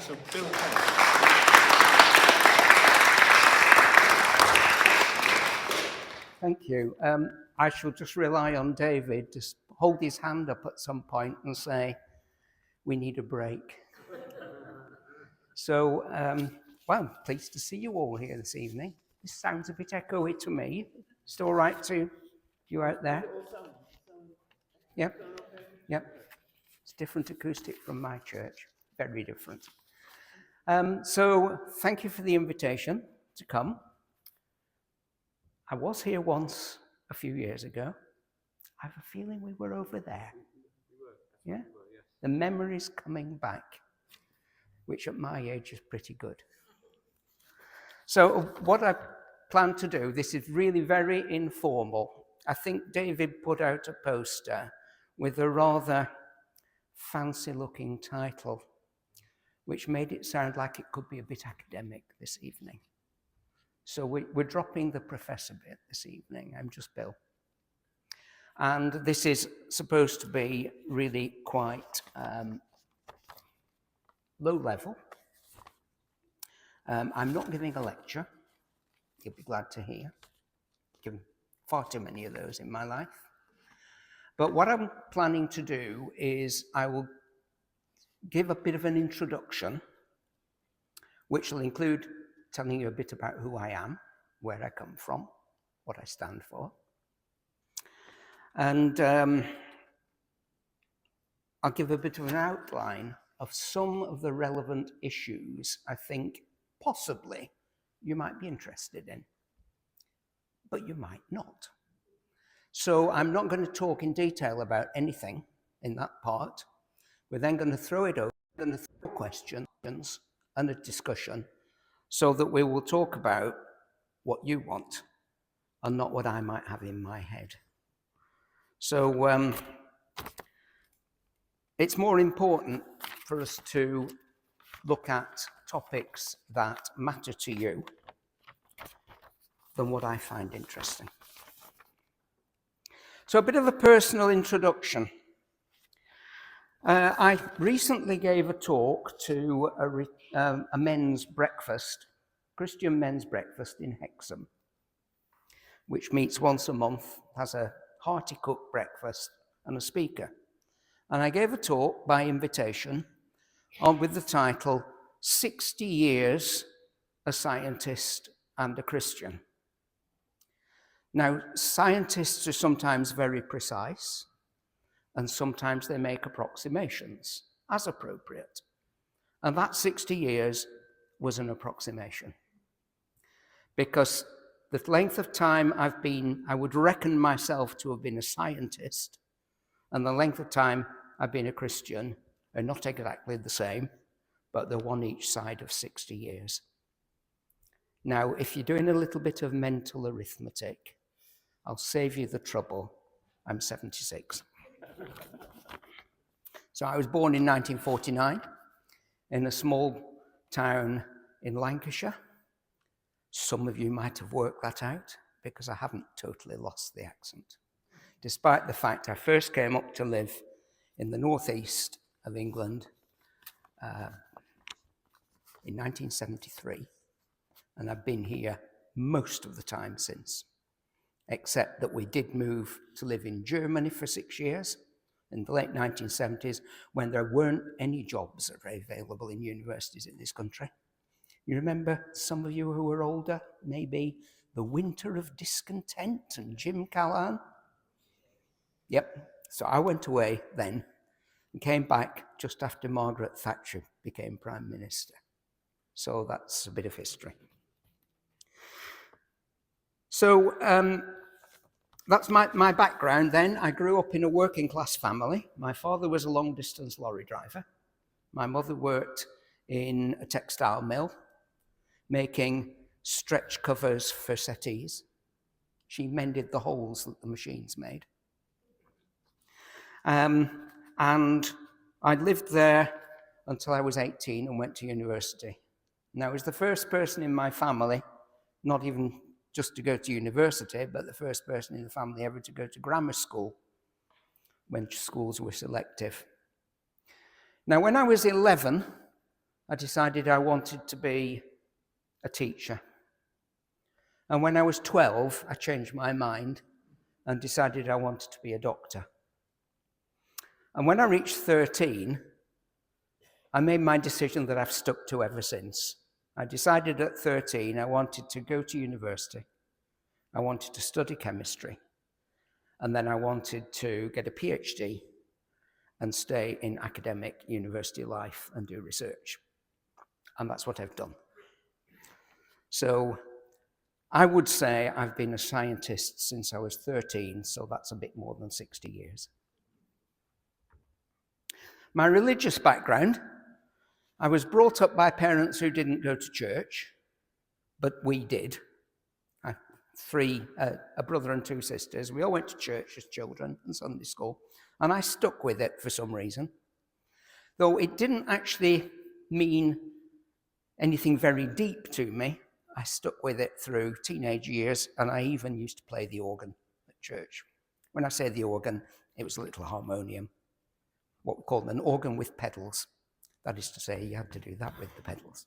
Professor Bill Clegg. Thank you. I shall just rely on David to hold his hand up at some point and say, we need a break. So, well, pleased to see you all here this evening. This sounds a bit echoey to me. It's all right to you out there? Yep. Yep. It's different acoustic from my church. Very different. So thank you for the invitation to come. I was here once a few years ago. I have a feeling we were over there. Yeah? The memory's coming back, which at my age is pretty good. So what I plan to do, this is really very informal. I think David put out a poster with a rather fancy-looking title, which made it sound like it could be a bit academic this evening. So we're dropping the professor bit this evening. I'm just Bill. And this is supposed to be really quite low level. I'm not giving a lecture. You'll be glad to hear. Given far too many of those in my life. But what I'm planning to do is I will give a bit of an introduction, which will include telling you a bit about who I am, where I come from, what I stand for. And I'll give a bit of an outline of some of the relevant issues I think possibly you might be interested in, but you might not. So I'm not going to talk in detail about anything in that part. We're then going to throw it over, going to throw questions and a discussion so that we will talk about what you want and not what I might have in my head. So it's more important for us to look at topics that matter to you than what I find interesting. So a bit of a personal introduction. I recently gave a talk to a men's breakfast, Christian men's breakfast in Hexham, which meets once a month, has a hearty cooked breakfast and a speaker. And I gave a talk by invitation with the title, 60 Years a Scientist and a Christian. Now, scientists are sometimes very precise, and sometimes they make approximations as appropriate. And that 60 years was an approximation. Because the length of time I would reckon myself to have been a scientist, and the length of time I've been a Christian are not exactly the same, but they're one each side of 60 years. Now, if you're doing a little bit of mental arithmetic, I'll save you the trouble. I'm 76. So I was born in 1949 in a small town in Lancashire. Some of you might have worked that out because I haven't totally lost the accent, despite the fact I first came up to live in the northeast of England in 1973, and I've been here most of the time since, except that we did move to live in Germany for 6 years in the late 1970s when there weren't any jobs available in universities in this country. You remember, some of you who were older, maybe The Winter of Discontent and Jim Callahan? Yep, so I went away then and came back just after Margaret Thatcher became Prime Minister. So that's a bit of history. So that's my background then. I grew up in a working class family. My father was a long distance lorry driver. My mother worked in a textile mill, making stretch covers for settees. She mended the holes that the machines made. And I lived there until I was 18 and went to university. And I was the first person in my family, not even just to go to university, but the first person in the family ever to go to grammar school when schools were selective. Now, when I was 11, I decided I wanted to be a teacher. And when I was 12, I changed my mind and decided I wanted to be a doctor. And when I reached 13, I made my decision that I've stuck to ever since. I decided at 13 I wanted to go to university. I wanted to study chemistry. And then I wanted to get a PhD and stay in academic university life and do research. And that's what I've done. So I would say I've been a scientist since I was 13, so that's a bit more than 60 years. My religious background, I was brought up by parents who didn't go to church, but we did. I have a brother and 2 sisters. We all went to church as children and Sunday school, and I stuck with it for some reason. Though it didn't actually mean anything very deep to me, I stuck with it through teenage years, and I even used to play the organ at church. When I say the organ, it was a little harmonium, what we call an organ with pedals. That is to say, you had to do that with the pedals.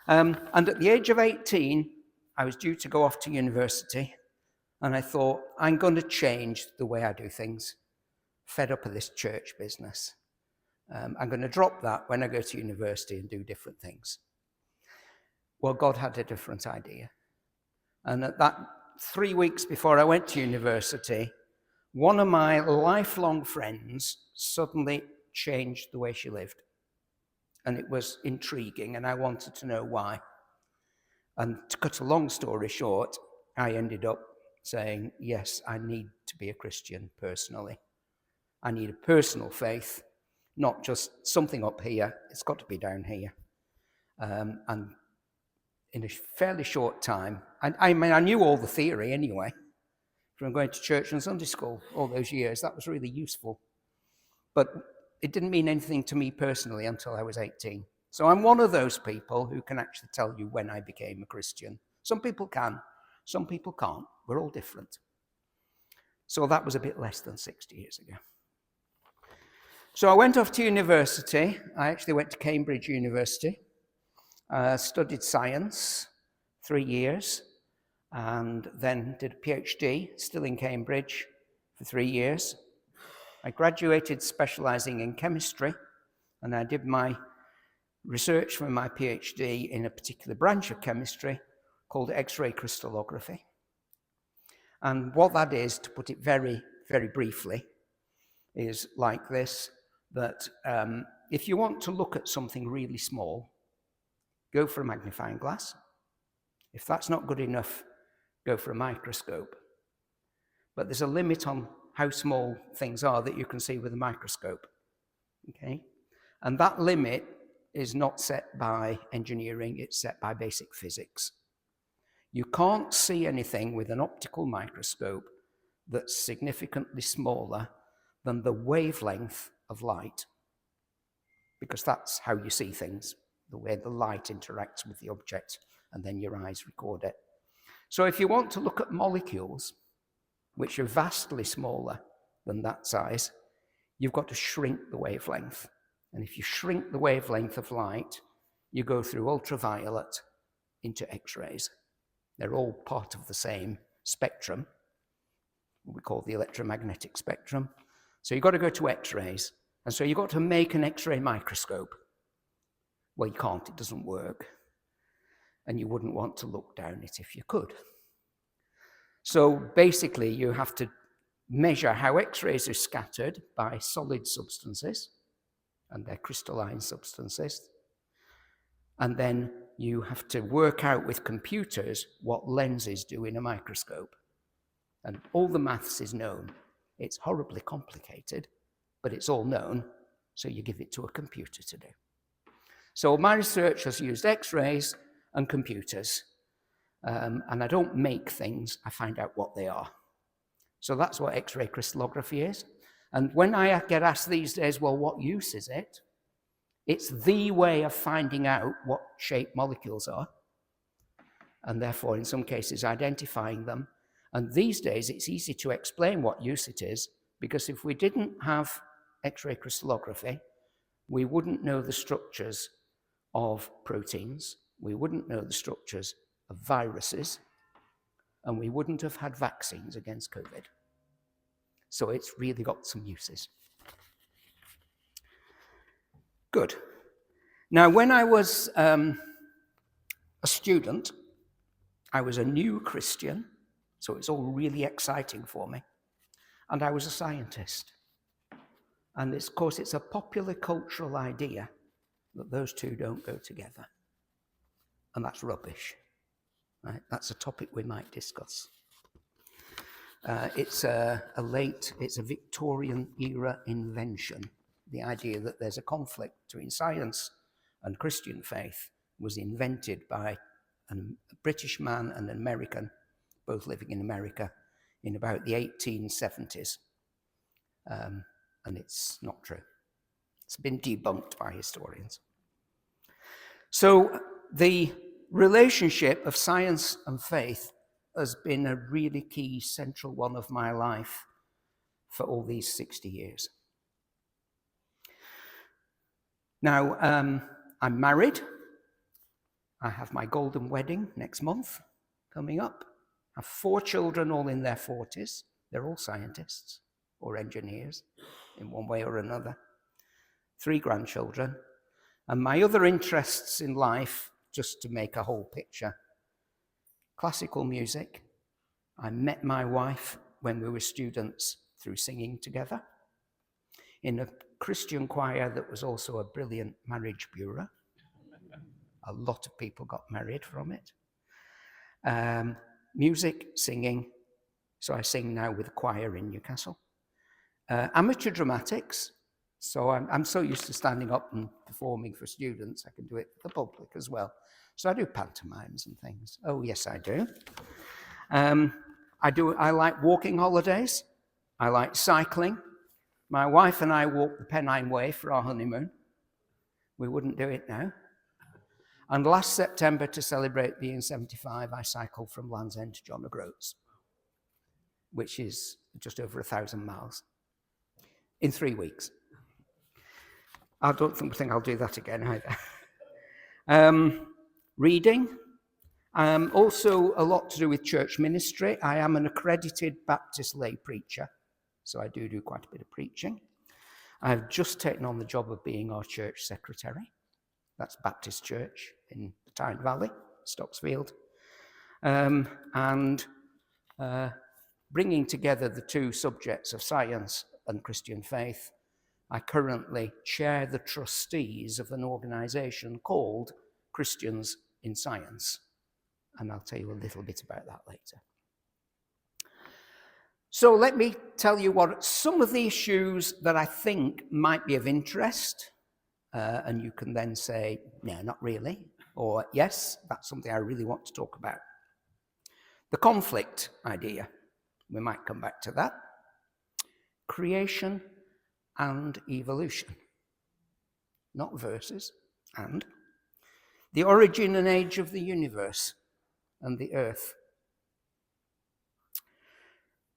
And at the age of 18, I was due to go off to university, and I thought, I'm going to change the way I do things. Fed up of this church business. I'm going to drop that when I go to university and do different things. Well, God had a different idea. And at that 3 weeks before I went to university, one of my lifelong friends suddenly changed the way she lived. And it was intriguing, and I wanted to know why. And to cut a long story short, I ended up saying, yes, I need to be a Christian personally. I need a personal faith, not just something up here. It's got to be down here. And in a fairly short time, I mean, I knew all the theory anyway, from going to church and Sunday school all those years. That was really useful. But it didn't mean anything to me personally until I was 18. So I'm one of those people who can actually tell you when I became a Christian. Some people can, some people can't. We're all different. So that was a bit less than 60 years ago. So I went off to university. I actually went to Cambridge University, studied science 3 years, and then did a PhD, still in Cambridge, for 3 years. I graduated specializing in chemistry, and I did my research for my PhD in a particular branch of chemistry called X-ray crystallography. And what that is, to put it very, very briefly, is like this, that if you want to look at something really small, go for a magnifying glass. If that's not good enough, go for a microscope. But there's a limit on how small things are that you can see with a microscope. Okay? And that limit is not set by engineering, it's set by basic physics. You can't see anything with an optical microscope that's significantly smaller than the wavelength of light, because that's how you see things, the way the light interacts with the object, and then your eyes record it. So if you want to look at molecules, which are vastly smaller than that size, you've got to shrink the wavelength. And if you shrink the wavelength of light, you go through ultraviolet into X-rays. They're all part of the same spectrum, what we call the electromagnetic spectrum. So you've got to go to X-rays. And so you've got to make an X-ray microscope. Well, you can't, it doesn't work. And you wouldn't want to look down it if you could. So basically, you have to measure how X-rays are scattered by solid substances, and they're crystalline substances. And then you have to work out with computers what lenses do in a microscope. And all the maths is known. It's horribly complicated, but it's all known, so you give it to a computer to do. So my research has used X-rays and computers, and I don't make things, I find out what they are. So that's what X-ray crystallography is. And when I get asked these days, well, what use is it? It's the way of finding out what shape molecules are, and therefore, in some cases, identifying them. And these days, it's easy to explain what use it is, because if we didn't have X-ray crystallography, we wouldn't know the structures of proteins, we wouldn't know the structures of viruses, and we wouldn't have had vaccines against COVID. So it's really got some uses. Good. Now, when I was a student, I was a new Christian, so it's all really exciting for me. And I was a scientist. And of course, it's a popular cultural idea that those two don't go together. And that's rubbish. Right? That's a topic we might discuss. It's a Victorian era invention. The idea that there's a conflict between science and Christian faith was invented by a British man and an American, both living in America, in about the 1870s. And it's not true. It's been debunked by historians. So the relationship of science and faith has been a really key central one of my life for all these 60 years. Now, I'm married. I have my golden wedding next month coming up. I have 4 children, all in their 40s. They're all scientists or engineers in one way or another. 3 grandchildren. And my other interests in life, just to make a whole picture: classical music. I met my wife when we were students through singing together in a Christian choir that was also a brilliant marriage bureau. A lot of people got married from it. Music, singing. So I sing now with a choir in Newcastle. Amateur dramatics. So I'm so used to standing up and performing for students, I can do it for the public as well. So I do pantomimes and things. Oh, yes, I do. I like walking holidays. I like cycling. My wife and I walked the Pennine Way for our honeymoon. We wouldn't do it now. And last September, to celebrate being 75, I cycled from Land's End to John O'Groats, which is just over 1,000 miles, in 3 weeks. I don't think I'll do that again either. Reading. Also a lot to do with church ministry. I am an accredited Baptist lay preacher, so I do quite a bit of preaching. I've just taken on the job of being our church secretary. That's Baptist Church in the Tyne Valley, Stocksfield. And bringing together the 2 subjects of science and Christian faith, I currently chair the trustees of an organization called Christians in Science. And I'll tell you a little bit about that later. So let me tell you what some of the issues that I think might be of interest. And you can then say, no, not really. Or yes, that's something I really want to talk about. The conflict idea. We might come back to that. Creation and evolution. Not verses, and. The origin and age of the universe and the earth.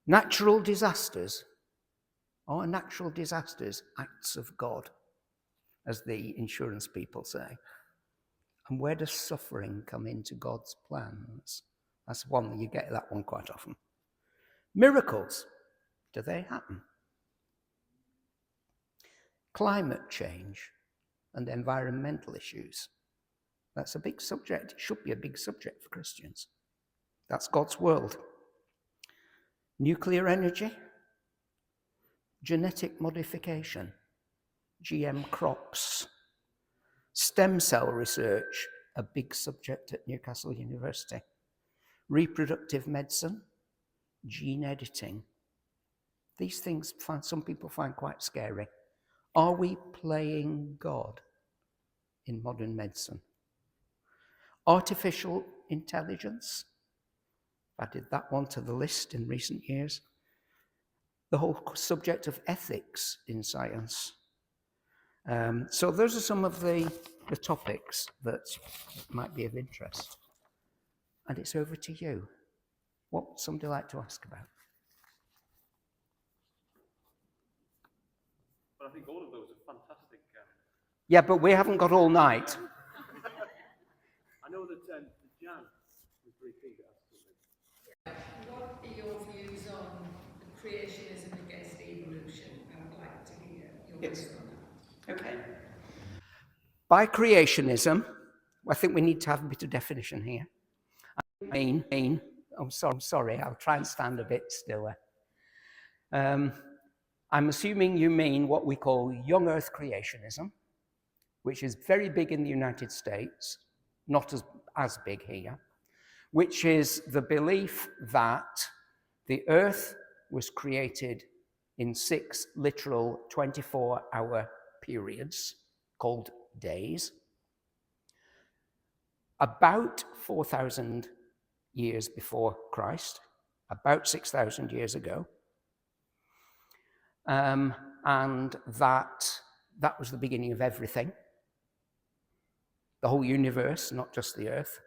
Natural disasters. Are natural disasters acts of God, as the insurance people say? And where does suffering come into God's plans? That's one, you get that one quite often. Miracles, do they happen? Climate change and environmental issues. That's a big subject. It should be a big subject for Christians. That's God's world. Nuclear energy, genetic modification, GM crops, stem cell research, a big subject at Newcastle University, reproductive medicine, gene editing. These things some people find quite scary. Are we playing God in modern medicine? Artificial intelligence. I added that one to the list in recent years. The whole subject of ethics in science. So those are some of the topics that might be of interest. And it's over to you. What would somebody like to ask about? But I think all of those are fantastic. Yeah, but we haven't got all night. What are your views on creationism against evolution? I would like to hear your views on that. Okay. By creationism, I think we need to have a bit of definition here. I'm sorry, I'll try and stand a bit stiller. I'm assuming you mean what we call young Earth creationism, which is very big in the United States, not as big here, which is the belief that the Earth was created in 6 literal 24-hour periods called days, about 4,000 years before Christ, about 6,000 years ago, and that was the beginning of everything, the whole universe, not just the Earth.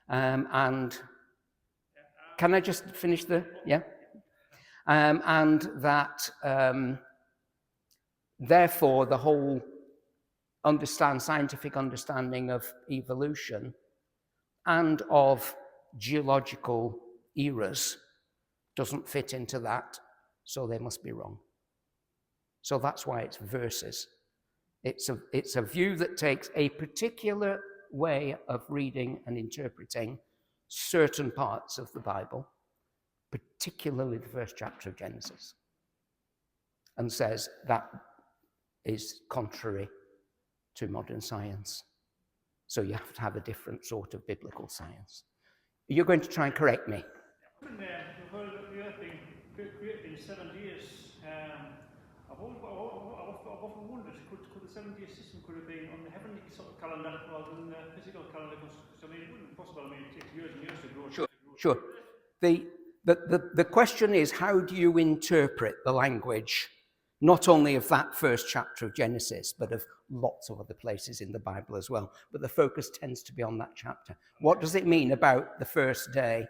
And can I just finish yeah? And that therefore the whole scientific understanding of evolution and of geological eras doesn't fit into that, so they must be wrong. So that's why it's verses. It's a view that takes a particular way of reading and interpreting certain parts of the Bible, particularly the first chapter of Genesis, and says that is contrary to modern science. So you have to have a different sort of biblical science. You're going to try and correct me. The whole Earth being created in 7 years. I've often wondered, could the 7-year system could have been on the heavenly sort of calendar rather than the physical calendar? Because I mean, it wouldn't be possible. I mean, it takes years and years to grow. Sure. The question is, how do you interpret the language, not only of that first chapter of Genesis, but of lots of other places in the Bible as well? But the focus tends to be on that chapter. What does it mean about the first day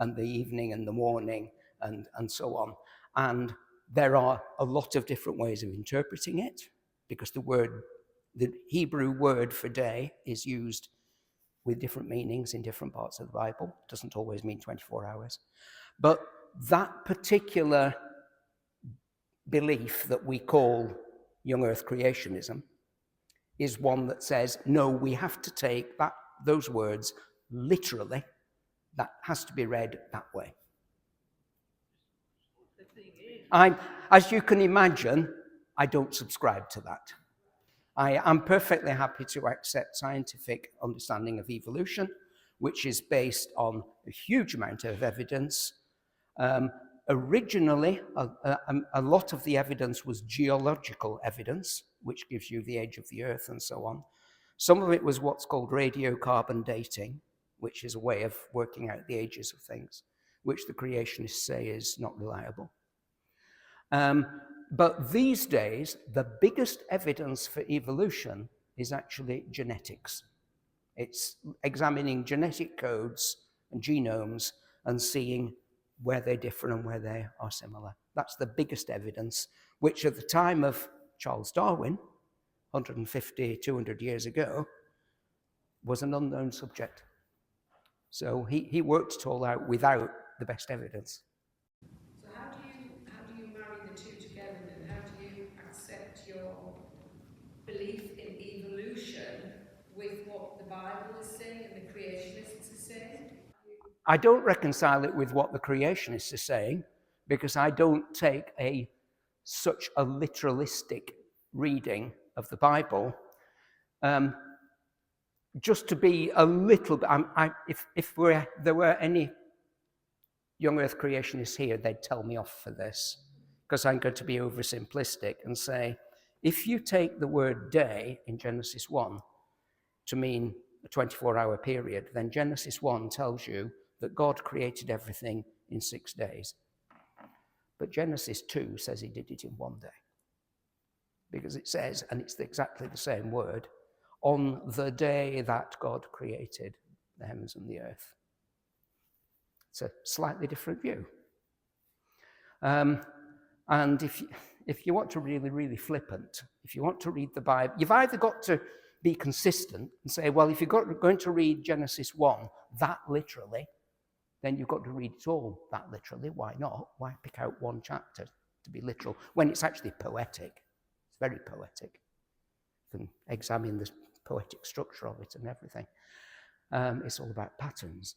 and the evening and the morning and so on? And there are a lot of different ways of interpreting it, because the Hebrew word for day is used with different meanings in different parts of the Bible. It doesn't always mean 24 hours. But that particular belief that we call young Earth creationism is one that says, no, we have to take those words literally. That has to be read that way. As you can imagine, I don't subscribe to that. I am perfectly happy to accept scientific understanding of evolution, which is based on a huge amount of evidence. Originally, a lot of the evidence was geological evidence, which gives you the age of the Earth and so on. Some of it was what's called radiocarbon dating, which is a way of working out the ages of things, which the creationists say is not reliable. But these days, the biggest evidence for evolution is actually genetics. It's examining genetic codes and genomes and seeing where they differ and where they are similar. That's the biggest evidence, which at the time of Charles Darwin, 150, 200 years ago, was an unknown subject. So he worked it all out without the best evidence. So how do you marry the two together then? How do you accept your belief in evolution with what the Bible is saying and the creationists are saying? I don't reconcile it with what the creationists are saying, because I don't take such a literalistic reading of the Bible. Just to be a little bit, if there were any young Earth creationists here, they'd tell me off for this, because I'm going to be oversimplistic and say, if you take the word day in Genesis 1 to mean a 24-hour period, then Genesis 1 tells you that God created everything in 6 days. But Genesis 2 says he did it in 1 day. Because it says, and it's exactly the same word, on the day that God created the heavens and the earth. It's a slightly different view. And if you want to really, really flippant, if you want to read the Bible, you've either got to be consistent and say, well, if you're going to read Genesis 1 that literally, then you've got to read it all that literally. Why not? Why pick out one chapter to be literal when it's actually poetic? It's very poetic. You can examine the poetic structure of it and everything. It's all about patterns.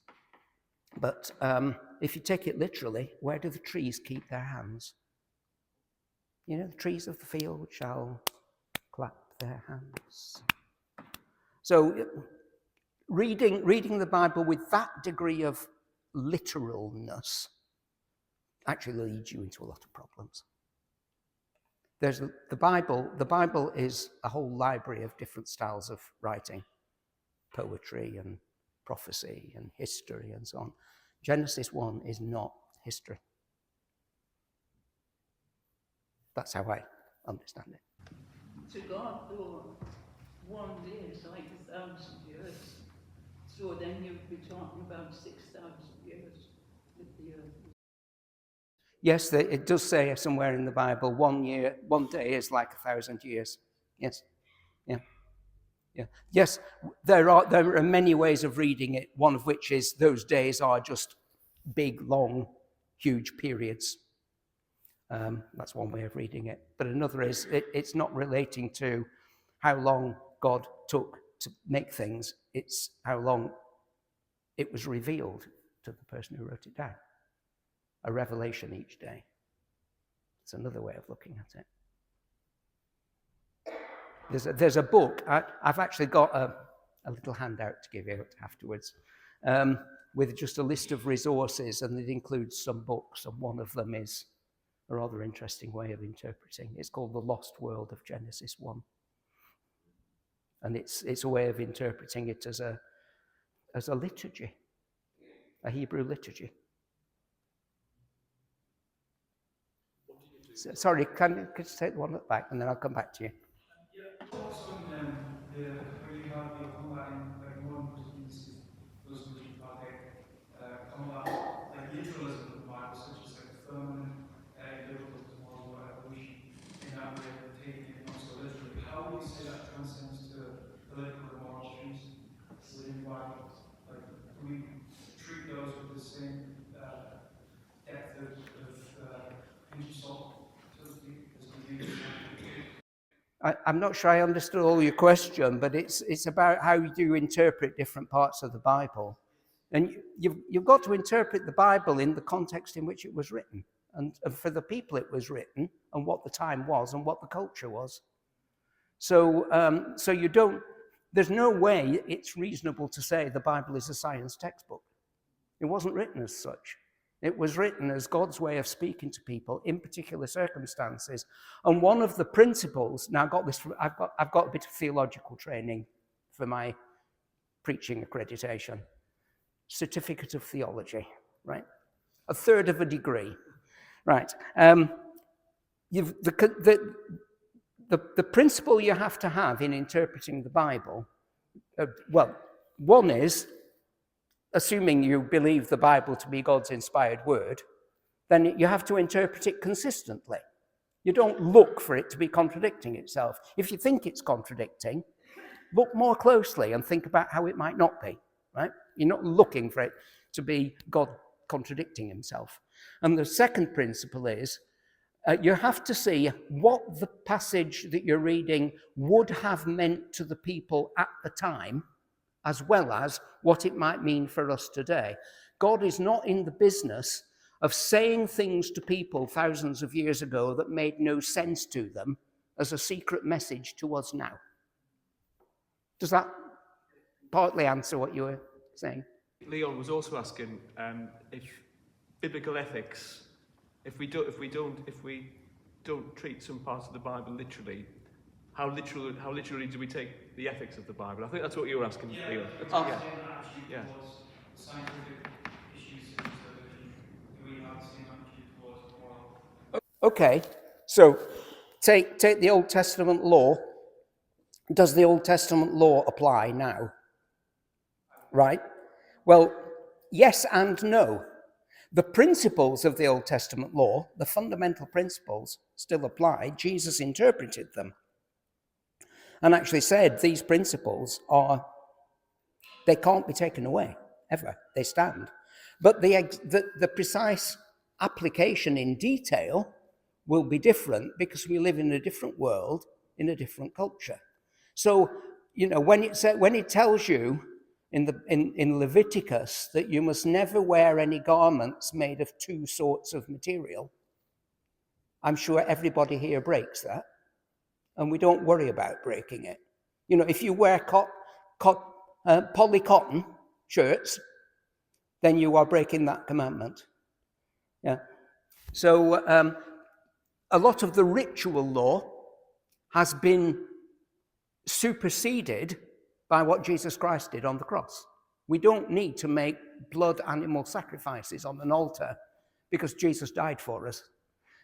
But if you take it literally, where do the trees keep their hands? You know, the trees of the field shall clap their hands. So reading the Bible with that degree of literalness actually leads you into a lot of problems. The Bible is a whole library of different styles of writing, poetry and prophecy and history and so on. Genesis 1 is not history. That's how I understand it. To God, though, one day is like 1,000 years. So then you'd be talking about 6,000 years with the earth. Yes, it does say somewhere in the Bible, 1 day is like 1,000 years. Yes, yeah. Yes, there are many ways of reading it, one of which is those days are just big, long, huge periods. That's one way of reading it. But another is it's not relating to how long God took to make things. It's how long it was revealed to the person who wrote it down. A revelation each day. It's another way of looking at it. There's a book. I've actually got a little handout to give you afterwards with just a list of resources, and it includes some books, and one of them is a rather interesting way of interpreting. It's called The Lost World of Genesis 1. And it's a way of interpreting it as a liturgy, a Hebrew liturgy. Sorry, could you take the one at the back, and then I'll come back to you. Also, where you have the combine, like modern Christians, those who come about like literalism of the Bible, such as like firmament, biblical cosmology, or evolution, in that way of taking it not so literally. How would you say that transcends to political and moral truths within the Bible? Like, do we treat those with the same depth of pinch of salt, so to speak, as we do? I'm not sure I understood all your question, but it's about how you do interpret different parts of the Bible. And you've got to interpret the Bible in the context in which it was written, and for the people it was written, and what the time was, and what the culture was. So you don't, there's no way it's reasonable to say the Bible is a science textbook. It wasn't written as such. It was written as God's way of speaking to people in particular circumstances. And one of the principles, now I've got a bit of theological training for my preaching accreditation. Certificate of Theology, right? A third of a degree, right? The principle you have to have in interpreting the Bible, one is, assuming you believe the Bible to be God's inspired word, then you have to interpret it consistently. You don't look for it to be contradicting itself. If you think it's contradicting, look more closely and think about how it might not be, right? You're not looking for it to be God contradicting himself. And the second principle is you have to see what the passage that you're reading would have meant to the people at the time, as well as what it might mean for us today. God is not in the business of saying things to people thousands of years ago that made no sense to them as a secret message to us now. Does that partly answer what you were saying? Leon was also asking if biblical ethics, if we don't treat some parts of the Bible literally, how literally do we take the ethics of the Bible? I think that's what you were asking, Leon. Yeah. Scientific issues in religion. Do we have the same attitude towards moral? Okay, so take the Old Testament law. Does the Old Testament law apply now? Right? Well, yes and no. The principles of the Old Testament law, the fundamental principles, still apply. Jesus interpreted them. and actually said these principles they can't be taken away, ever. They stand. But the precise application in detail will be different because we live in a different world, in a different culture. So, when it tells you in Leviticus that you must never wear any garments made of two sorts of material, I'm sure everybody here breaks that, and we don't worry about breaking it. If you wear polycotton shirts, then you are breaking that commandment. Yeah. So a lot of the ritual law has been superseded by what Jesus Christ did on the cross. We don't need to make blood animal sacrifices on an altar because Jesus died for us.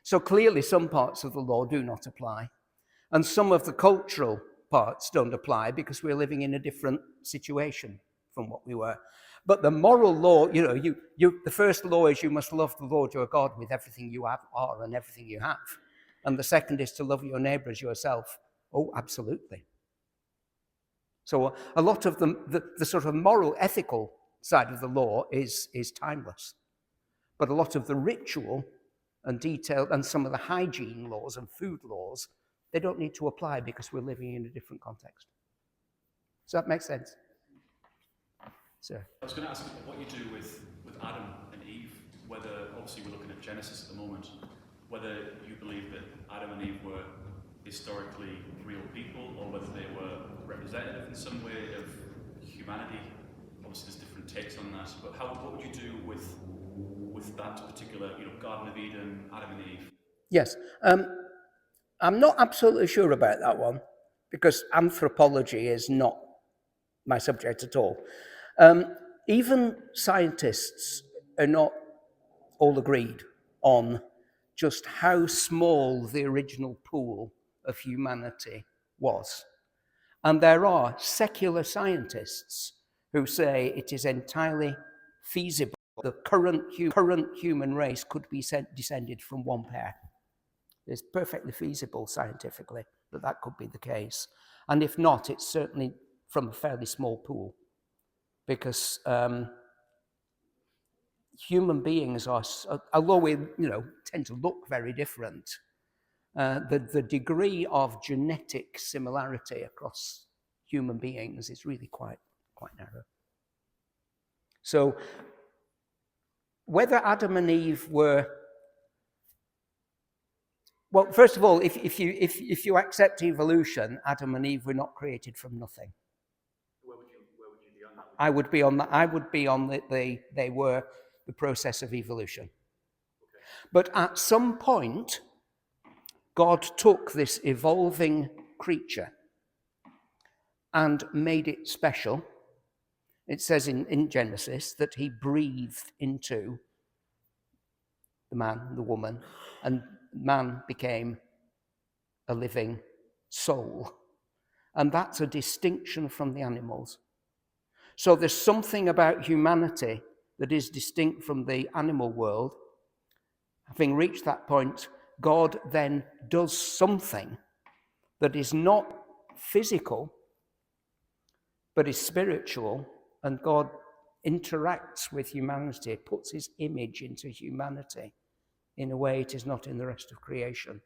So clearly some parts of the law do not apply. And some of the cultural parts don't apply because we're living in a different situation from what we were. But the moral law, the first law is you must love the Lord your God with everything you are and everything you have. And the second is to love your neighbor as yourself. Oh, absolutely. So a lot of the sort of moral, ethical side of the law is timeless. But a lot of the ritual and detail and some of the hygiene laws and food laws, they don't need to apply because we're living in a different context. Does that make sense? Sir? I was going to ask what you do with Adam and Eve, whether, obviously we're looking at Genesis at the moment, whether you believe that Adam and Eve were historically real people or whether they were representative in some way of humanity. Obviously there's different takes on that, but what would you do with that particular, Garden of Eden, Adam and Eve? Yes. I'm not absolutely sure about that one because anthropology is not my subject at all. Even scientists are not all agreed on just how small the original pool of humanity was. And there are secular scientists who say it is entirely feasible the current human race could be descended from one pair. It's perfectly feasible scientifically that could be the case. And if not, it's certainly from a fairly small pool. Because human beings are, although we tend to look very different, the degree of genetic similarity across human beings is really quite narrow. So whether Adam and Eve were, well, first of all, if you accept evolution, Adam and Eve were not created from nothing. Where would you be on that? I would be on they were the process of evolution. Okay. But at some point, God took this evolving creature and made it special. It says in Genesis that he breathed into the man, the woman, and man became a living soul. And that's a distinction from the animals. So there's something about humanity that is distinct from the animal world. Having reached that point, God then does something that is not physical, but is spiritual, and God interacts with humanity, puts his image into humanity in a way it is not in the rest of creation.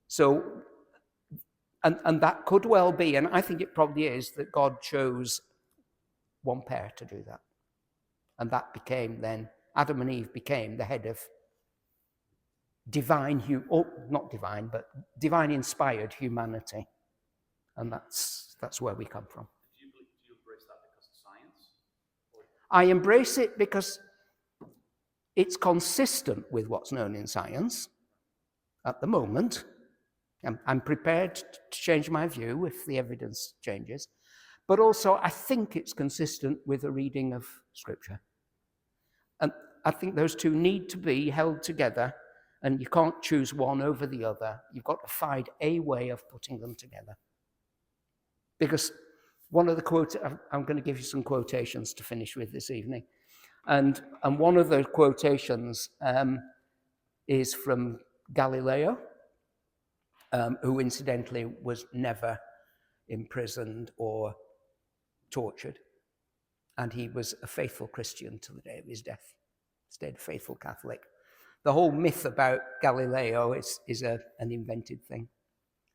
So, and that could well be, and I think it probably is, that God chose one pair to do that. And that became then, Adam and Eve became the head of divine inspired humanity. And that's where we come from. Do you embrace that because of science? I embrace it because it's consistent with what's known in science at the moment. I'm prepared to change my view if the evidence changes. But also, I think it's consistent with a reading of Scripture. And I think those two need to be held together, and you can't choose one over the other. You've got to find a way of putting them together. Because one of the quotes, I'm going to give you some quotations to finish with this evening. And one of the quotations is from Galileo. who incidentally was never imprisoned or tortured. And he was a faithful Christian to the day of his death, stayed a faithful Catholic. The whole myth about Galileo is an invented thing.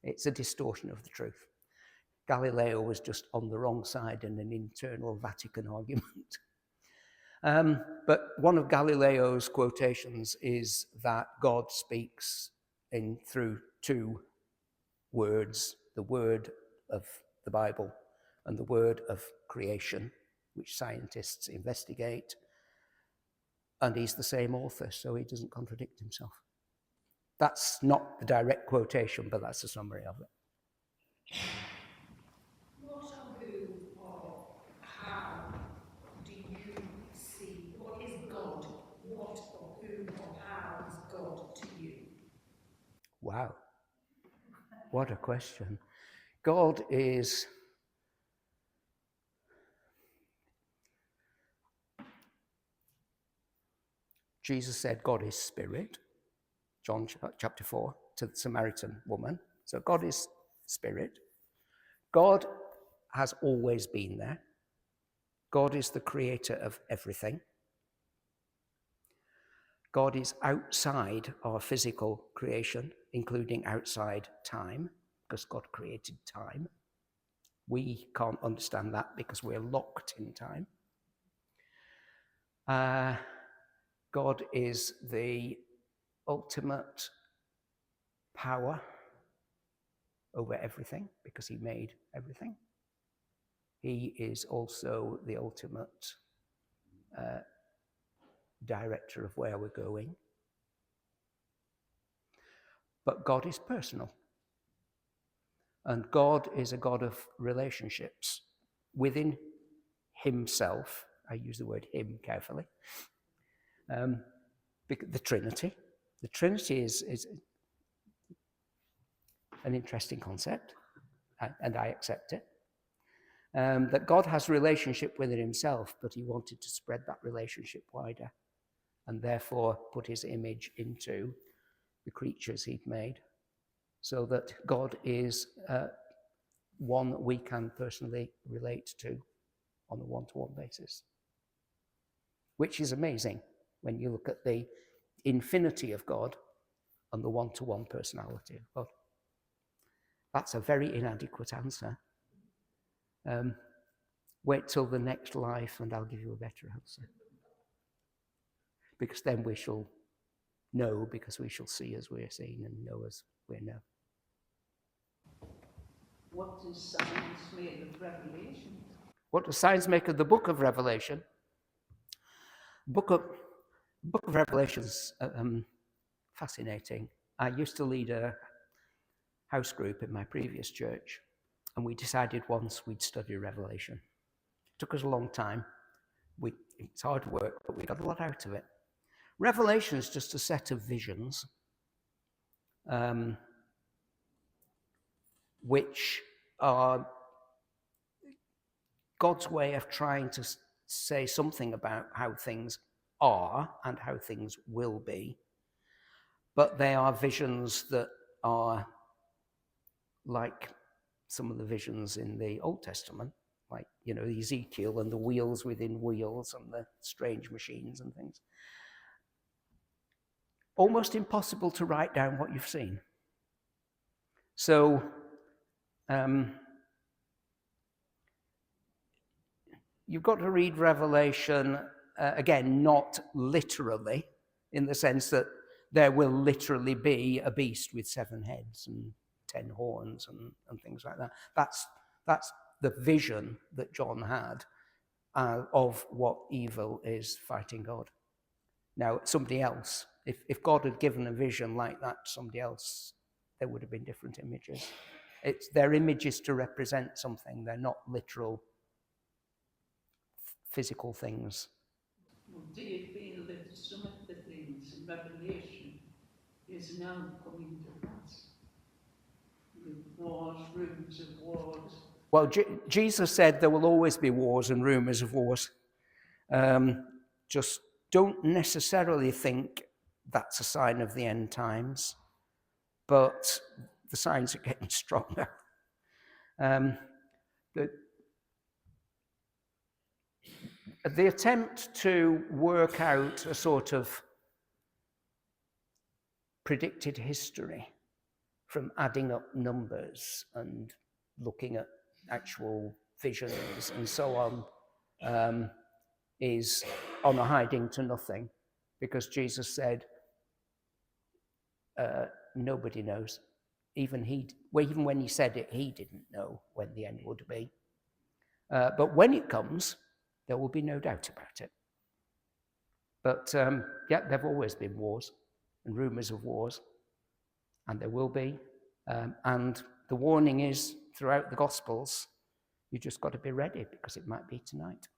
It's a distortion of the truth. Galileo was just on the wrong side in an internal Vatican argument. But one of Galileo's quotations is that God speaks through two words, the word of the Bible and the word of creation, which scientists investigate. And he's the same author, so he doesn't contradict himself. That's not the direct quotation, but that's a summary of it. What or who or how do you see, what is God? What or who or how is God to you? Wow. What a question. God is... Jesus said God is spirit, John chapter 4, to the Samaritan woman. So God is spirit. God has always been there. God is the creator of everything. God is outside our physical creation, including outside time, because God created time. We can't understand that because we're locked in time. God is the ultimate power over everything because he made everything. He is also the ultimate director of where we're going. But God is personal. And God is a God of relationships within himself. I use the word him carefully. The Trinity. The Trinity is an interesting concept, and I accept it. That God has relationship within himself, but he wanted to spread that relationship wider, and therefore put his image into the creatures he'd made, so that God is one we can personally relate to on a one-to-one basis, which is amazing when you look at the infinity of God and the one-to-one personality of God. That's a very inadequate answer. Wait till the next life and I'll give you a better answer. Because then we shall know, because we shall see as we are seen and know as we know. What does science make of Revelation? What does science make of the book of Revelation? Book of Revelation is fascinating. I used to lead a house group in my previous church, and we decided once we'd study Revelation. It took us a long time. It's hard work, but we got a lot out of it. Revelation is just a set of visions which are God's way of trying to say something about how things are and how things will be. But they are visions that are like some of the visions in the Old Testament, like, Ezekiel and the wheels within wheels and the strange machines and things. Almost impossible to write down what you've seen. So, you've got to read Revelation, again, not literally, in the sense that there will literally be a beast with 7 heads and 10 horns and things like that. That's the vision that John had of what evil is fighting God. Now, somebody else, if God had given a vision like that to somebody else, there would have been different images. They're images to represent something. They're not literal physical things. Well, do you feel that some of the things in Revelation is now coming to pass? With wars, rumours of wars. Well, Jesus said there will always be wars and rumours of wars. Just don't necessarily think that's a sign of the end times. But the signs are getting stronger. The attempt to work out a sort of predicted history from adding up numbers and looking at actual visions and so on is on a hiding to nothing, because Jesus said, nobody knows. Even when he said it, he didn't know when the end would be. But when it comes, there will be no doubt about it. But yeah, there have always been wars and rumors of wars, and there will be. And the warning is throughout the Gospels, you just got to be ready, because it might be tonight.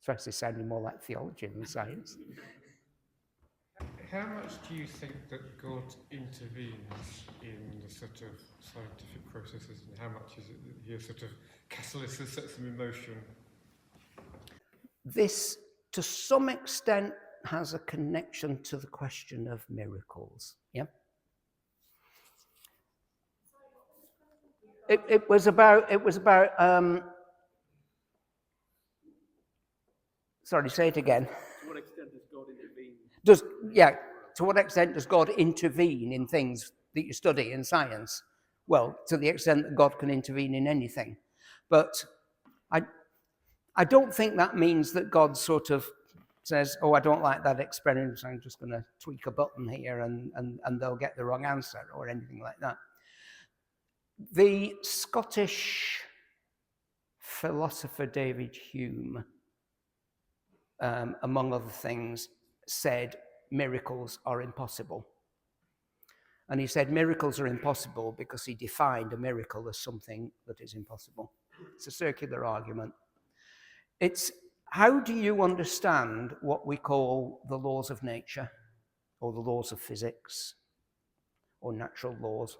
So it's sounding more like theology than science. How much do you think that God intervenes in the sort of scientific processes, and how much is it that he sort of catalysts and sets them in motion? This, to some extent, has a connection to the question of miracles. Yeah. It was about. Sorry, say it again. To what extent does God intervene? To what extent does God intervene in things that you study in science? Well, to the extent that God can intervene in anything. But I don't think that means that God sort of says, oh, I don't like that experiment, so I'm just going to tweak a button here and they'll get the wrong answer, or anything like that. The Scottish philosopher David Hume, among other things, said miracles are impossible. And he said miracles are impossible because he defined a miracle as something that is impossible. It's a circular argument. It's how do you understand what we call the laws of nature, or the laws of physics, or natural laws?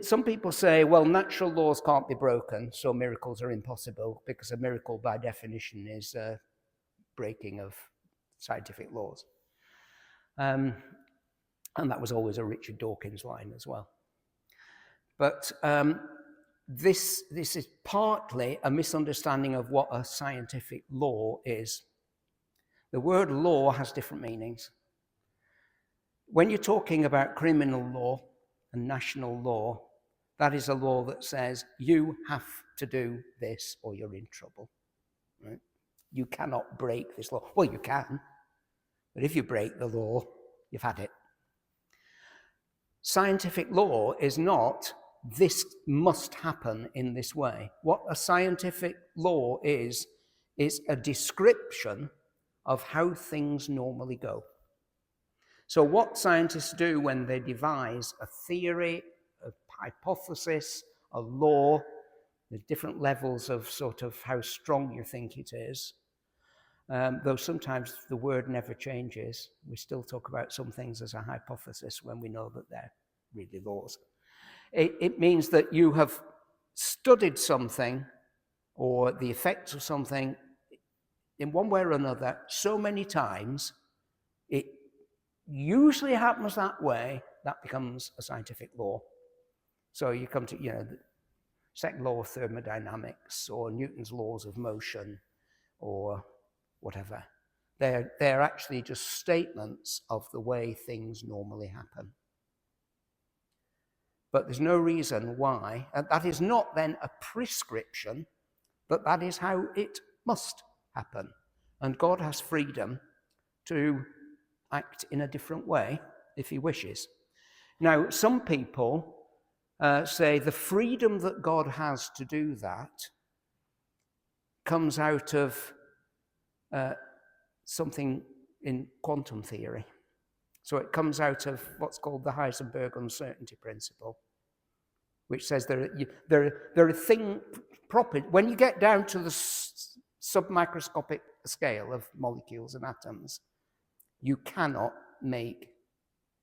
Some people say, well, natural laws can't be broken, so miracles are impossible, because a miracle by definition is a breaking of scientific laws. And that was always a Richard Dawkins line as well. But this is partly a misunderstanding of what a scientific law is. The word law has different meanings. When you're talking about criminal law and national law, that is a law that says you have to do this or you're in trouble. Right? You cannot break this law. Well, you can, but if you break the law, you've had it. Scientific law is not, this must happen in this way. What a scientific law is a description of how things normally go. So what scientists do when they devise a theory, a hypothesis, a law, the different levels of sort of how strong you think it is, though sometimes the word never changes, we still talk about some things as a hypothesis when we know that they're really laws. It means that you have studied something or the effects of something in one way or another so many times, it usually happens that way, that becomes a scientific law. So you come to, the second law of thermodynamics, or Newton's laws of motion, or whatever. They're actually just statements of the way things normally happen. But there's no reason why, and that is not then a prescription, but that is how it must happen. And God has freedom to act in a different way if he wishes. Now, some people say the freedom that God has to do that comes out of something in quantum theory. So it comes out of what's called the Heisenberg uncertainty principle, which says there are things proper. When you get down to the submicroscopic scale of molecules and atoms, you cannot make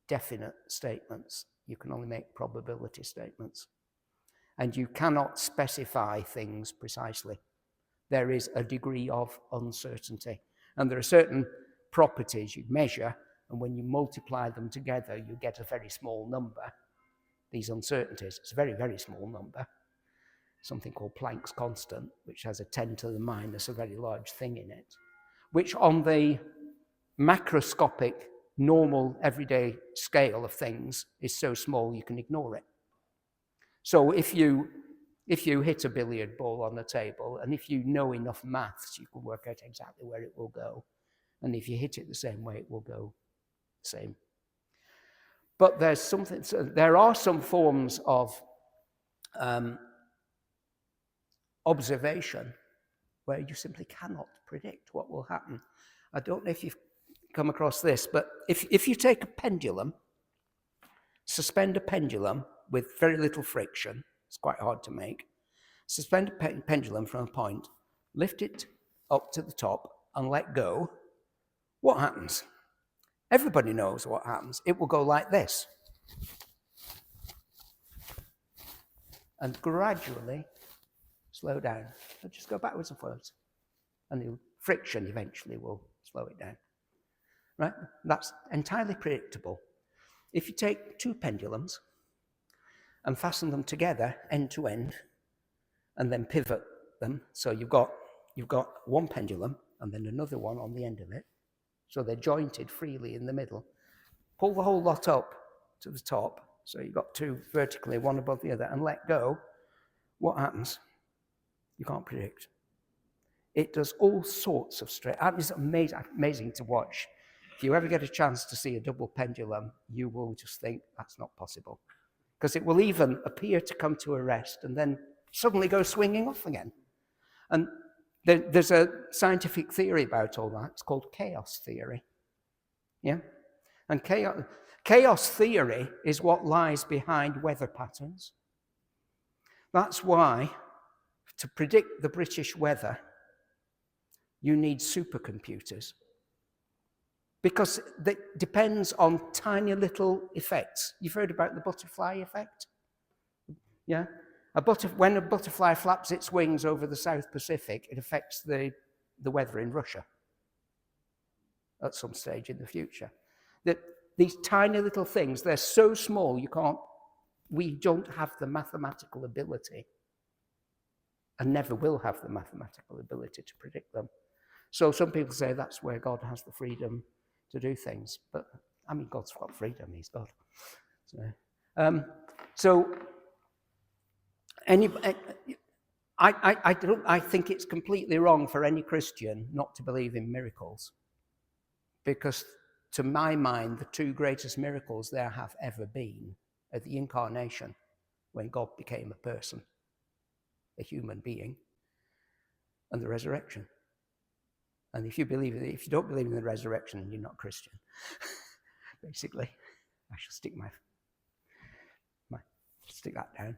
definite statements. You can only make probability statements. And you cannot specify things precisely. There is a degree of uncertainty. And there are certain properties you measure, and when you multiply them together, you get a very small number. These uncertainties, it's a very, very small number. Something called Planck's constant, which has a 10 to the minus, a very large thing in it, which on the macroscopic, normal, everyday scale of things is so small you can ignore it. So if you hit a billiard ball on the table, and if you know enough maths, you can work out exactly where it will go. And if you hit it the same way, it will go the same. But there are some forms of observation where you simply cannot predict what will happen. I don't know if you've come across this, but if you take a pendulum, suspend a pendulum with very little friction, it's quite hard to make, suspend a pendulum from a point, lift it up to the top and let go, what happens? Everybody knows what happens. It will go like this. And gradually slow down. It'll just go backwards and forwards. And the friction eventually will slow it down. Right? That's entirely predictable. If you take two pendulums and fasten them together end to end, and then pivot them, so you've got one pendulum and then another one on the end of it, so they're jointed freely in the middle. Pull the whole lot up to the top, so you've got two vertically, one above the other, and let go. What happens? You can't predict. It does all sorts of strange. It's amazing to watch. If you ever get a chance to see a double pendulum, you will just think that's not possible, because it will even appear to come to a rest and then suddenly go swinging off again. And there's a scientific theory about all that. It's called chaos theory. Yeah? And chaos theory is what lies behind weather patterns. That's why, to predict the British weather, you need supercomputers. Because it depends on tiny little effects. You've heard about the butterfly effect? Yeah? When a butterfly flaps its wings over the South Pacific, it affects the weather in Russia at some stage in the future. These tiny little things, they're so small, we don't have the mathematical ability, and never will have the mathematical ability to predict them. So some people say that's where God has the freedom to do things. But, I mean, God's got freedom, he's God. I think it's completely wrong for any Christian not to believe in miracles, because to my mind, the two greatest miracles there have ever been are the incarnation, when God became a person, a human being, and the resurrection. And if you don't believe in the resurrection, then you're not Christian. Basically, I shall stick stick that down.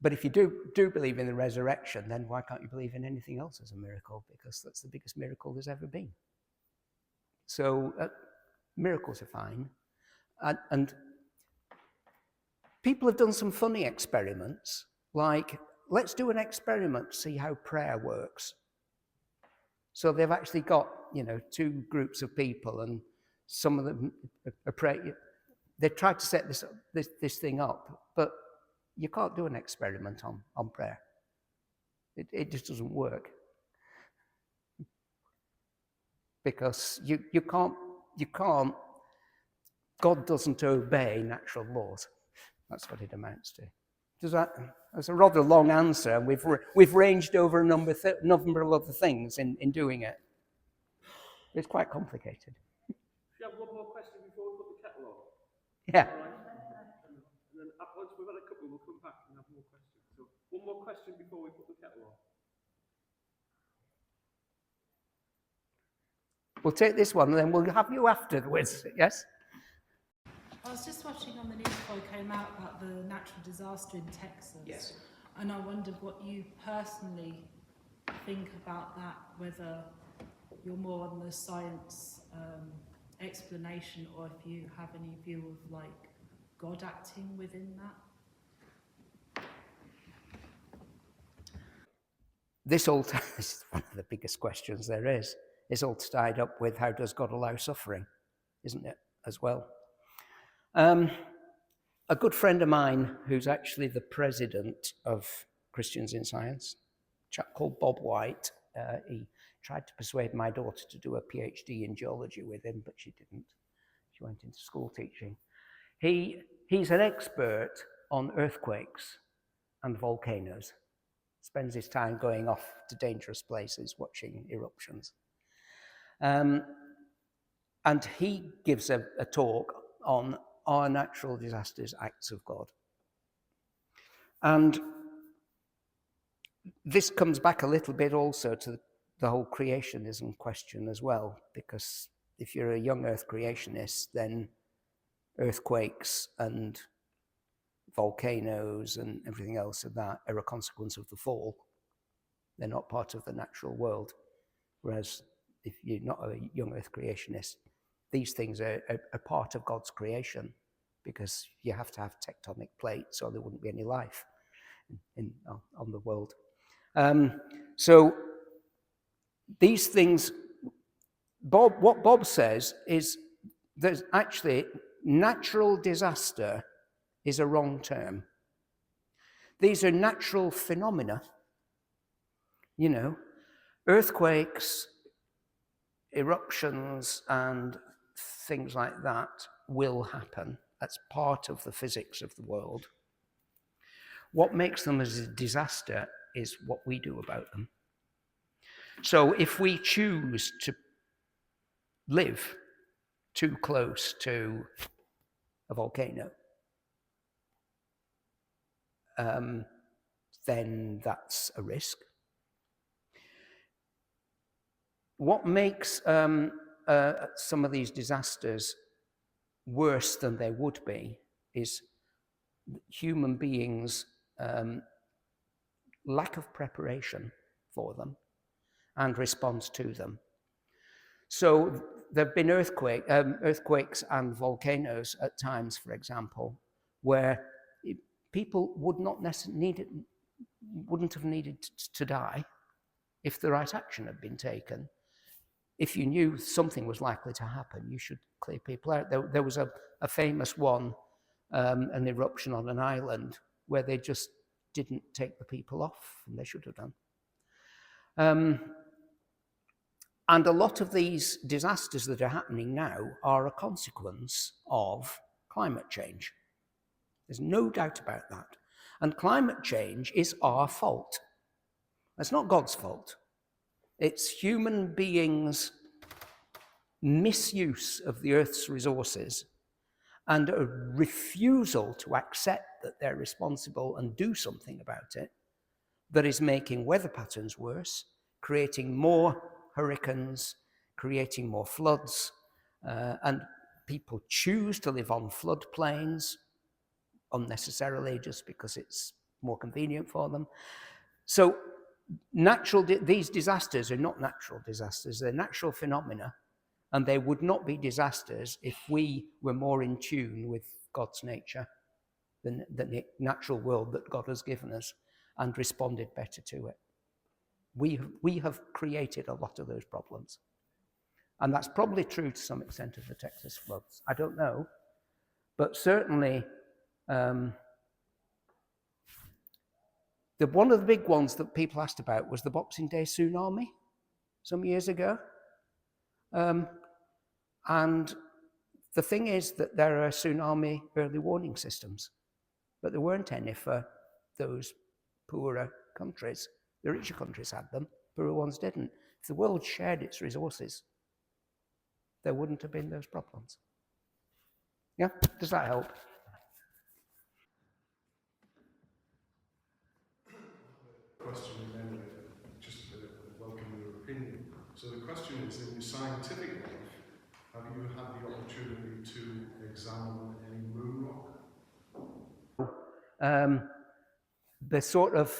But if you do believe in the resurrection, then why can't you believe in anything else as a miracle? Because that's the biggest miracle there's ever been. So miracles are fine. And people have done some funny experiments, like, let's do an experiment to see how prayer works. So they've actually got, two groups of people, and some of them are praying. They tried to set this thing up, but you can't do an experiment on prayer. It just doesn't work. Because you can't, God doesn't obey natural laws. That's what it amounts to. That's a rather long answer, and we've ranged over a number of other things in doing it. It's quite complicated. Do you have one more question before we put the kettle on? Yeah. All right. And then once we've had a couple, we'll come back and have more questions. So one more question before we put the kettle on. We'll take this one, and then we'll have you afterwards. Yes? I was just watching on the news before it came out about the natural disaster in Texas. Yes. And I wondered what you personally think about that, whether you're more on the science explanation, or if you have any view of, like, God acting within that. This is one of the biggest questions there is. is all tied up with how does God allow suffering, isn't it, as well? A good friend of mine, who's actually the president of Christians in Science, a chap called Bob White, he tried to persuade my daughter to do a PhD in geology with him, but she didn't. She went into school teaching. He's an expert on earthquakes and volcanoes. Spends his time going off to dangerous places watching eruptions. And he gives a talk on are natural disasters acts of God? And this comes back a little bit also to the whole creationism question as well, because if you're a young earth creationist, then earthquakes and volcanoes and everything else of that are a consequence of the fall. They're not part of the natural world. Whereas if you're not a young earth creationist, these things are part of God's creation, because you have to have tectonic plates or there wouldn't be any life on the world. So these things, what Bob says is there's actually natural disaster is a wrong term. These are natural phenomena. You know, earthquakes, eruptions, and things like that will happen. That's part of the physics of the world. What makes them as a disaster is what we do about them. So if we choose to live too close to a volcano, then that's a risk. What makes some of these disasters worse than they would be is human beings' lack of preparation for them and response to them. So there have been earthquakes and volcanoes at times, for example, where people wouldn't have needed to die if the right action had been taken. If you knew something was likely to happen, you should clear people out. There was a famous one, an eruption on an island, where they just didn't take the people off, and they should have done. And a lot of these disasters that are happening now are a consequence of climate change. There's no doubt about that. And climate change is our fault. It's not God's fault. It's human beings' misuse of the Earth's resources and a refusal to accept that they're responsible and do something about it that is making weather patterns worse, creating more hurricanes, creating more floods, and people choose to live on floodplains unnecessarily just because it's more convenient for them. So these disasters are not natural disasters, they're natural phenomena, and they would not be disasters if we were more in tune with God's nature, the natural world that God has given us, and responded better to it. We have created a lot of those problems. And that's probably true to some extent of the Texas floods. I don't know. But certainly, one of the big ones that people asked about was the Boxing Day tsunami some years ago. And the thing is that there are tsunami early warning systems, but there weren't any for those poorer countries. The richer countries had them, poorer ones didn't. If the world shared its resources, there wouldn't have been those problems. Yeah, does that help? Question then, just to welcome your opinion. So the question is, in your scientific life, have you had the opportunity to examine any moon rock? The sort of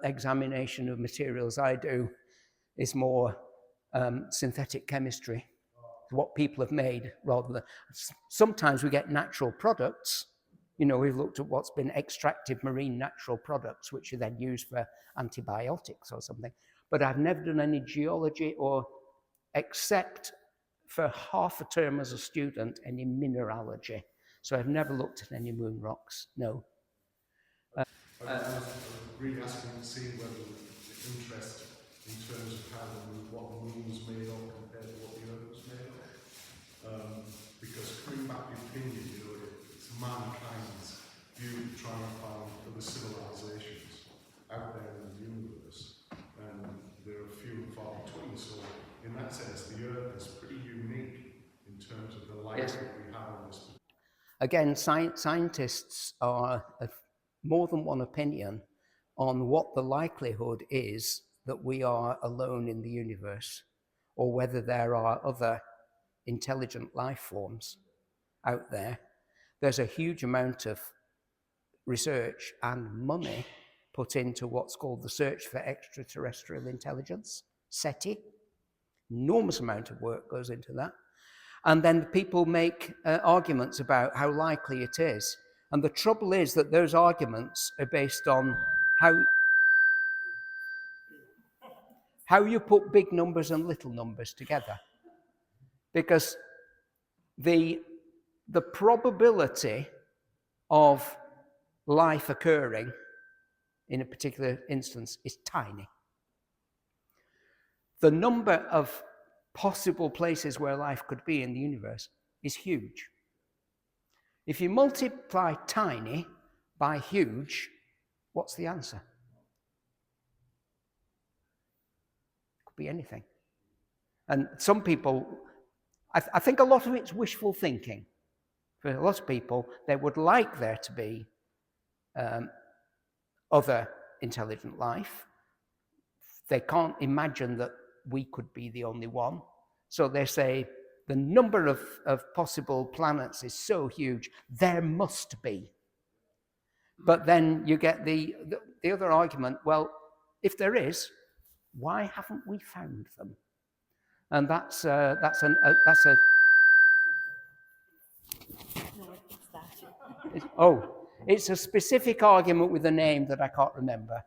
examination of materials I do is more synthetic chemistry, what people have made, rather than sometimes we get natural products. You know, we've looked at what's been extracted marine natural products, which are then used for antibiotics or something. But I've never done any geology or except for half a term as a student, any mineralogy. So I've never looked at any moon rocks, no. I was really asking to see whether the interest in terms of how what the moon was made of compared to what the Earth was made of. Because coming back to the opinion, it's mankind's view of trying to find other civilizations out there in the universe, and there are few and far between. So in that sense, the Earth is pretty unique in terms of the light Yes. that we have on this. Again, scientists are of more than one opinion on what the likelihood is that we are alone in the universe, or whether there are other intelligent life forms out there. There's a huge amount of research and money put into what's called the Search for Extraterrestrial Intelligence, SETI. Enormous amount of work goes into that. And then people make arguments about how likely it is. And the trouble is that those arguments are based on how you put big numbers and little numbers together. Because the probability of life occurring in a particular instance is tiny. The number of possible places where life could be in the universe is huge. If you multiply tiny by huge, what's the answer? It could be anything. And some people, I think a lot of it's wishful thinking. For a lot of people, they would like there to be other intelligent life. They can't imagine that we could be the only one. So they say the number of possible planets is so huge, there must be. But then you get the other argument, well, if there is, why haven't we found them? And that's a it's a specific argument with a name that I can't remember.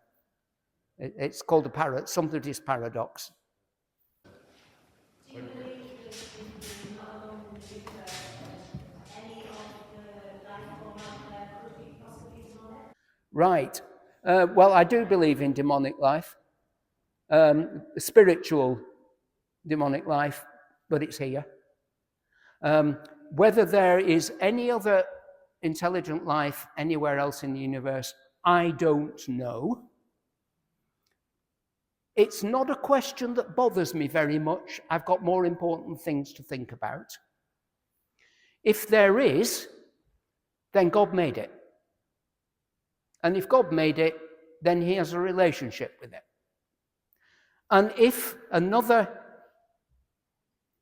It's called a somebody's paradox. Do you believe that in not alone in the universe, any of the life form out there could be possibly demonic? Right. Well, I do believe in demonic life, spiritual demonic life, but it's here. Whether there is any other intelligent life anywhere else in the universe, I don't know. It's not a question that bothers me very much. I've got more important things to think about. If there is, then God made it. And if God made it, then he has a relationship with it. And if another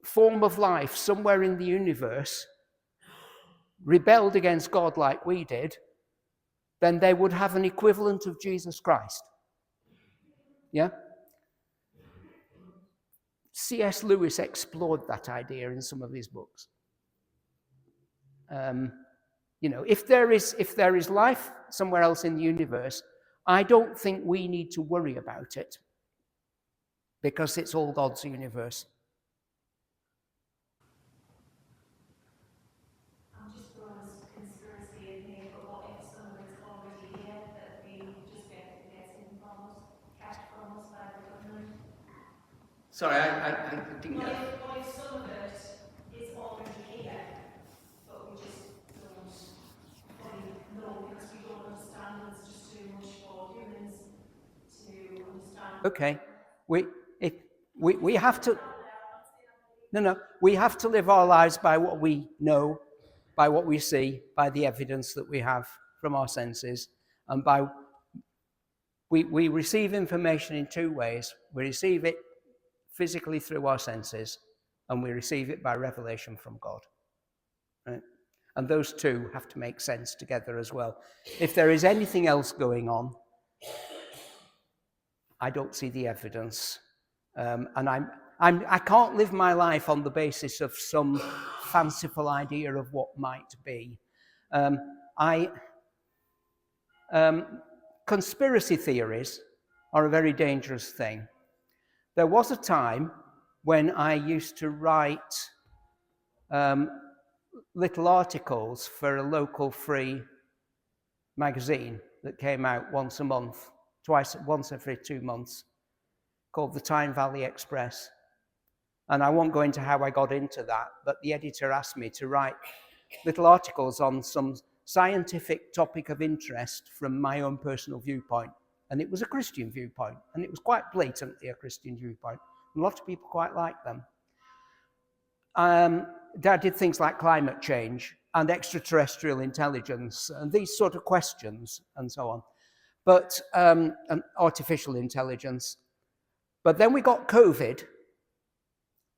form of life somewhere in the universe rebelled against God like we did, then they would have an equivalent of Jesus Christ. Yeah? C.S. Lewis explored that idea in some of his books. If there is life somewhere else in the universe, I don't think we need to worry about it, because it's all God's universe. I'm just throwing a conspiracy in here, but what if some of it's already here that we just get hidden from us, kept from us by the government? Sorry, I didn't get it. What if some of it is already here, but we just don't fully know because we don't understand, and it's just too much for humans to understand? Okay, we have to. No, we have to live our lives by what we know, by what we see, by the evidence that we have from our senses, and we receive information in two ways. We receive it physically through our senses, and we receive it by revelation from God. Right? And those two have to make sense together as well. If there is anything else going on, I don't see the evidence. And I can't live my life on the basis of some fanciful idea of what might be. Conspiracy theories are a very dangerous thing. There was a time when I used to write little articles for a local free magazine that came out once a month, once every 2 months, called the Tyne Valley Express. And I won't go into how I got into that, but the editor asked me to write little articles on some scientific topic of interest from my own personal viewpoint. And it was a Christian viewpoint, and it was quite blatantly a Christian viewpoint. And a lot of people quite liked them. I did things like climate change and extraterrestrial intelligence and these sort of questions and so on, but and artificial intelligence. But then we got COVID,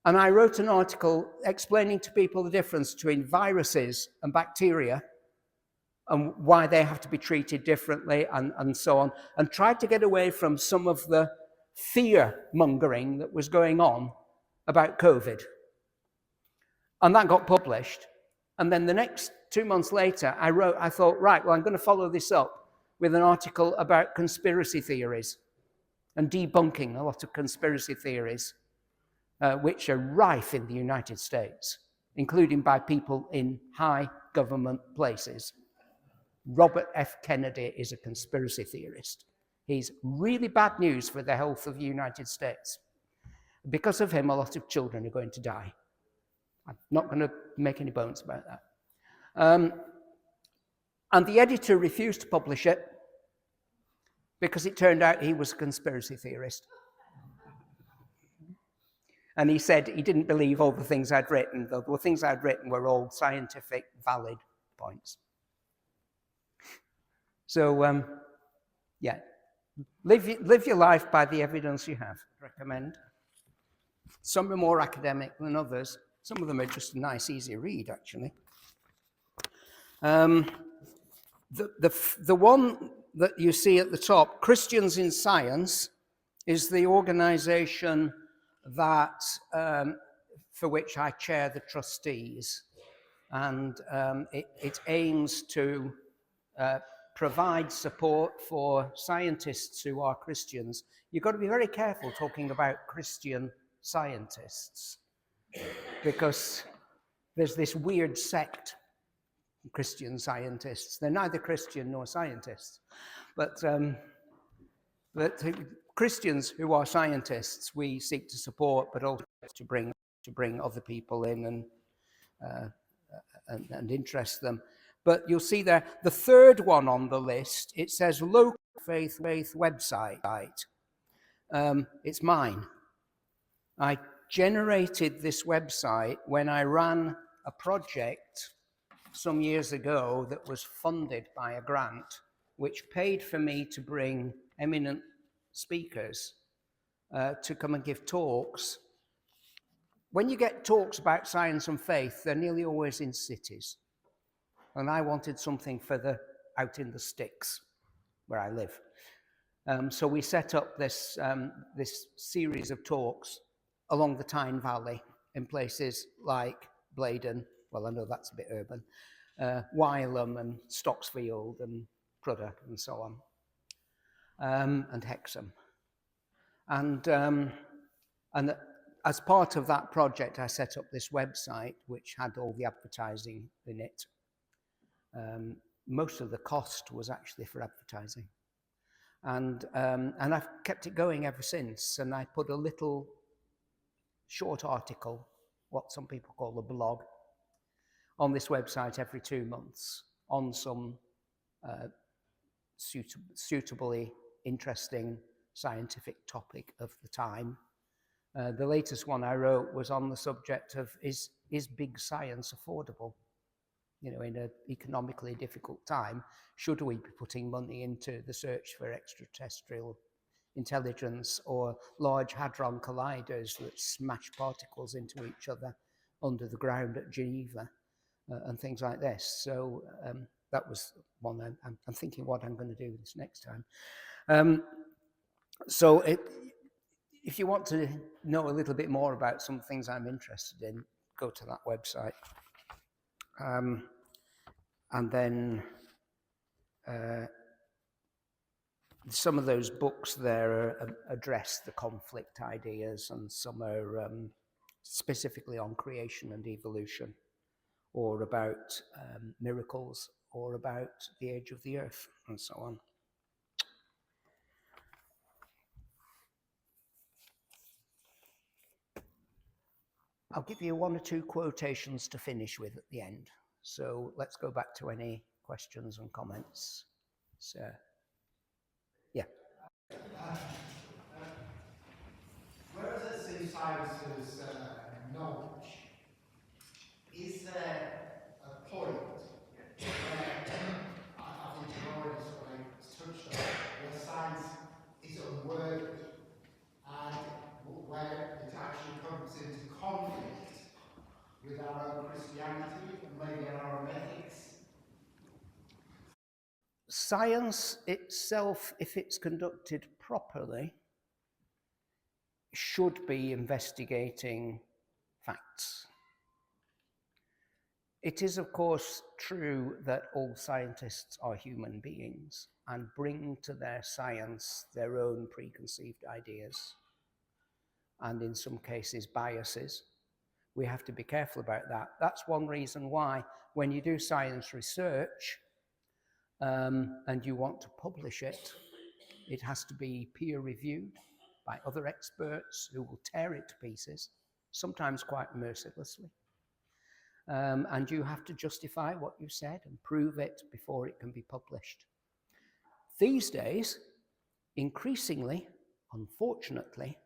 and I wrote an article explaining to people the difference between viruses and bacteria and why they have to be treated differently and so on, and tried to get away from some of the fear-mongering that was going on about COVID. And that got published. And then the next 2 months later, I thought, right, well, I'm going to follow this up with an article about conspiracy theories and debunking a lot of conspiracy theories, which are rife in the United States, including by people in high government places. Robert F. Kennedy is a conspiracy theorist. He's really bad news for the health of the United States. Because of him, a lot of children are going to die. I'm not going to make any bones about that. And the editor refused to publish it because it turned out he was a conspiracy theorist. And he said he didn't believe all the things I'd written. The things I'd written were all scientific, valid points. So, yeah, live your life by the evidence you have, recommend. Some are more academic than others. Some of them are just a nice, easy read, actually. The one that you see at the top, Christians in Science, is the organization that, for which I chair the trustees. And it aims to provide support for scientists who are Christians. You've got to be very careful talking about Christian scientists, because there's this weird sect, Christian scientists. They're neither Christian nor scientists, but Christians who are scientists, we seek to support, but also to bring other people in and interest them. But you'll see there, the third one on the list, it says local faith website. It's mine. I generated this website when I ran a project some years ago that was funded by a grant, which paid for me to bring eminent speakers to come and give talks. When you get talks about science and faith, they're nearly always in cities. And I wanted something for out in the sticks where I live. So we set up this series of talks along the Tyne Valley in places like Blaydon, well, I know that's a bit urban, Wylam and Stocksfield and Crudder and so on, and Hexham. And as part of that project, I set up this website which had all the advertising in it. Most of the cost was actually for advertising. And I've kept it going ever since. And I put a little short article, what some people call a blog, on this website every 2 months on some suitably interesting scientific topic of the time. The latest one I wrote was on the subject of is big science affordable? You know, in an economically difficult time, should we be putting money into the search for extraterrestrial intelligence or large hadron colliders that smash particles into each other under the ground at Geneva and things like this? So that was one I'm thinking what I'm going to do this next time. So if you want to know a little bit more about some things I'm interested in, go to that website. And then some of those books there address the conflict ideas, and some are specifically on creation and evolution, or about miracles, or about the age of the earth, and so on. I'll give you one or two quotations to finish with at the end. So let's go back to any questions and comments. So, yeah. Whereas it seems science is knowledge, is there a point where, I think you've already sort of touched on, where science is unworthy and where it actually comes into conflict with our own Christianity and maybe our own ethics? Science itself, if it's conducted properly, should be investigating facts. It is, of course, true that all scientists are human beings and bring to their science their own preconceived ideas, and in some cases biases. We have to be careful about that. That's one reason why when you do science research and you want to publish it, it has to be peer-reviewed by other experts who will tear it to pieces, sometimes quite mercilessly. And you have to justify what you said and prove it before it can be published. These days, increasingly, unfortunately,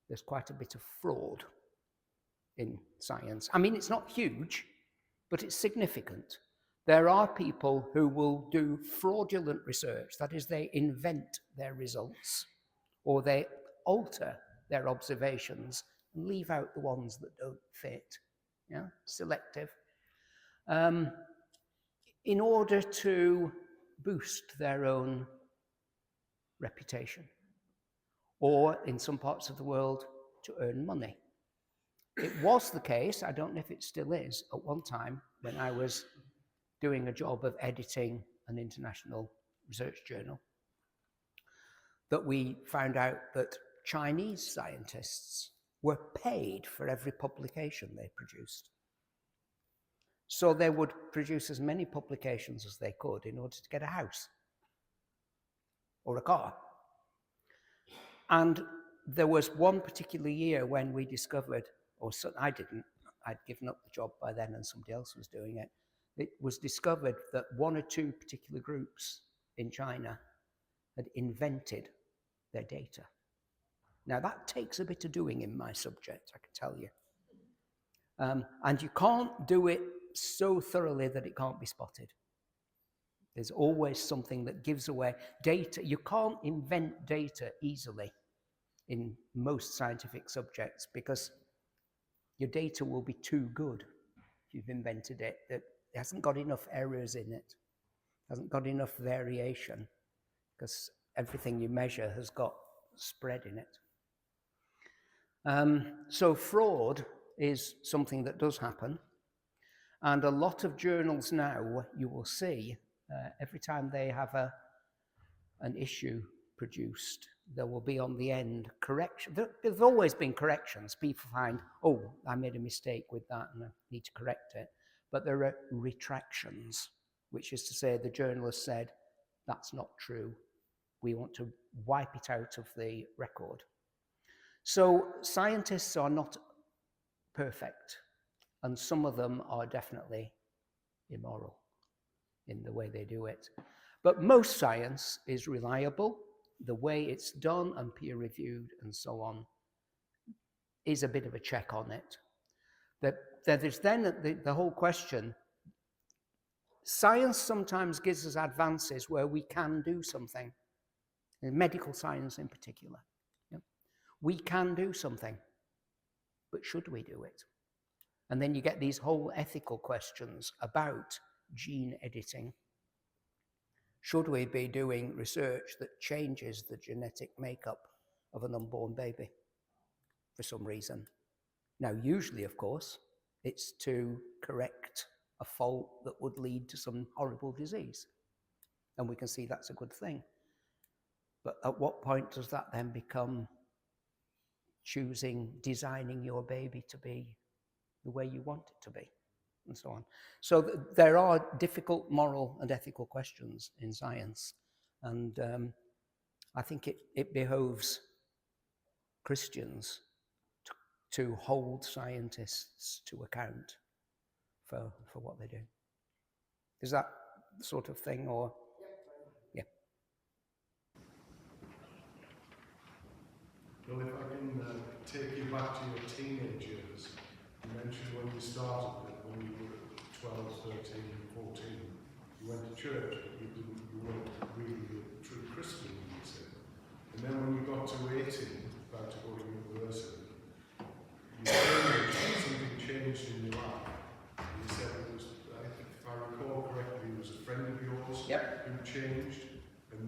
there's quite a bit of fraud in science. I mean, it's not huge, but it's significant. There are people who will do fraudulent research, that is, they invent their results, or they alter their observations and leave out the ones that don't fit. Yeah, selective, in order to boost their own reputation, or in some parts of the world, to earn money. It was the case, I don't know if it still is, at one time when I was doing a job of editing an international research journal, that we found out that Chinese scientists were paid for every publication they produced. So they would produce as many publications as they could in order to get a house or a car. And there was one particular year when we discovered, or so, I didn't, I'd given up the job by then and somebody else was doing it. It was discovered that one or two particular groups in China had invented their data. Now that takes a bit of doing in my subject, I can tell you. And you can't do it so thoroughly that it can't be spotted. There's always something that gives away data. You can't invent data easily in most scientific subjects because your data will be too good if you've invented it. It hasn't got enough errors in it, hasn't got enough variation, because everything you measure has got spread in it. So fraud is something that does happen. And a lot of journals now, you will see, every time they have an issue produced, there will be on the end correction. There's always been corrections. People find, oh, I made a mistake with that and I need to correct it. But there are retractions, which is to say the journalist said, that's not true. We want to wipe it out of the record. So scientists are not perfect, and some of them are definitely immoral in the way they do it. But most science is reliable. The way it's done and peer-reviewed and so on is a bit of a check on it. There's then the whole question. Science sometimes gives us advances where we can do something, in medical science in particular. Yeah. We can do something, but should we do it? And then you get these whole ethical questions about gene editing. Should we be doing research that changes the genetic makeup of an unborn baby for some reason? Now, usually, of course, it's to correct a fault that would lead to some horrible disease. And we can see that's a good thing. But at what point does that then become designing your baby to be the way you want it to be, and so on. So there are difficult moral and ethical questions in science, and I think it behoves Christians to hold scientists to account for what they do. Is that the sort of thing, or? Yeah. Well, if I can take you back to your teenage years, you mentioned when you started, that when you were 12, 13, 14, you went to church, but you weren't really a true Christian, you said. And then when you got to 18, about to go to university, something changed in your life. And you said it was, if I recall correctly, it was a friend of yours who changed, and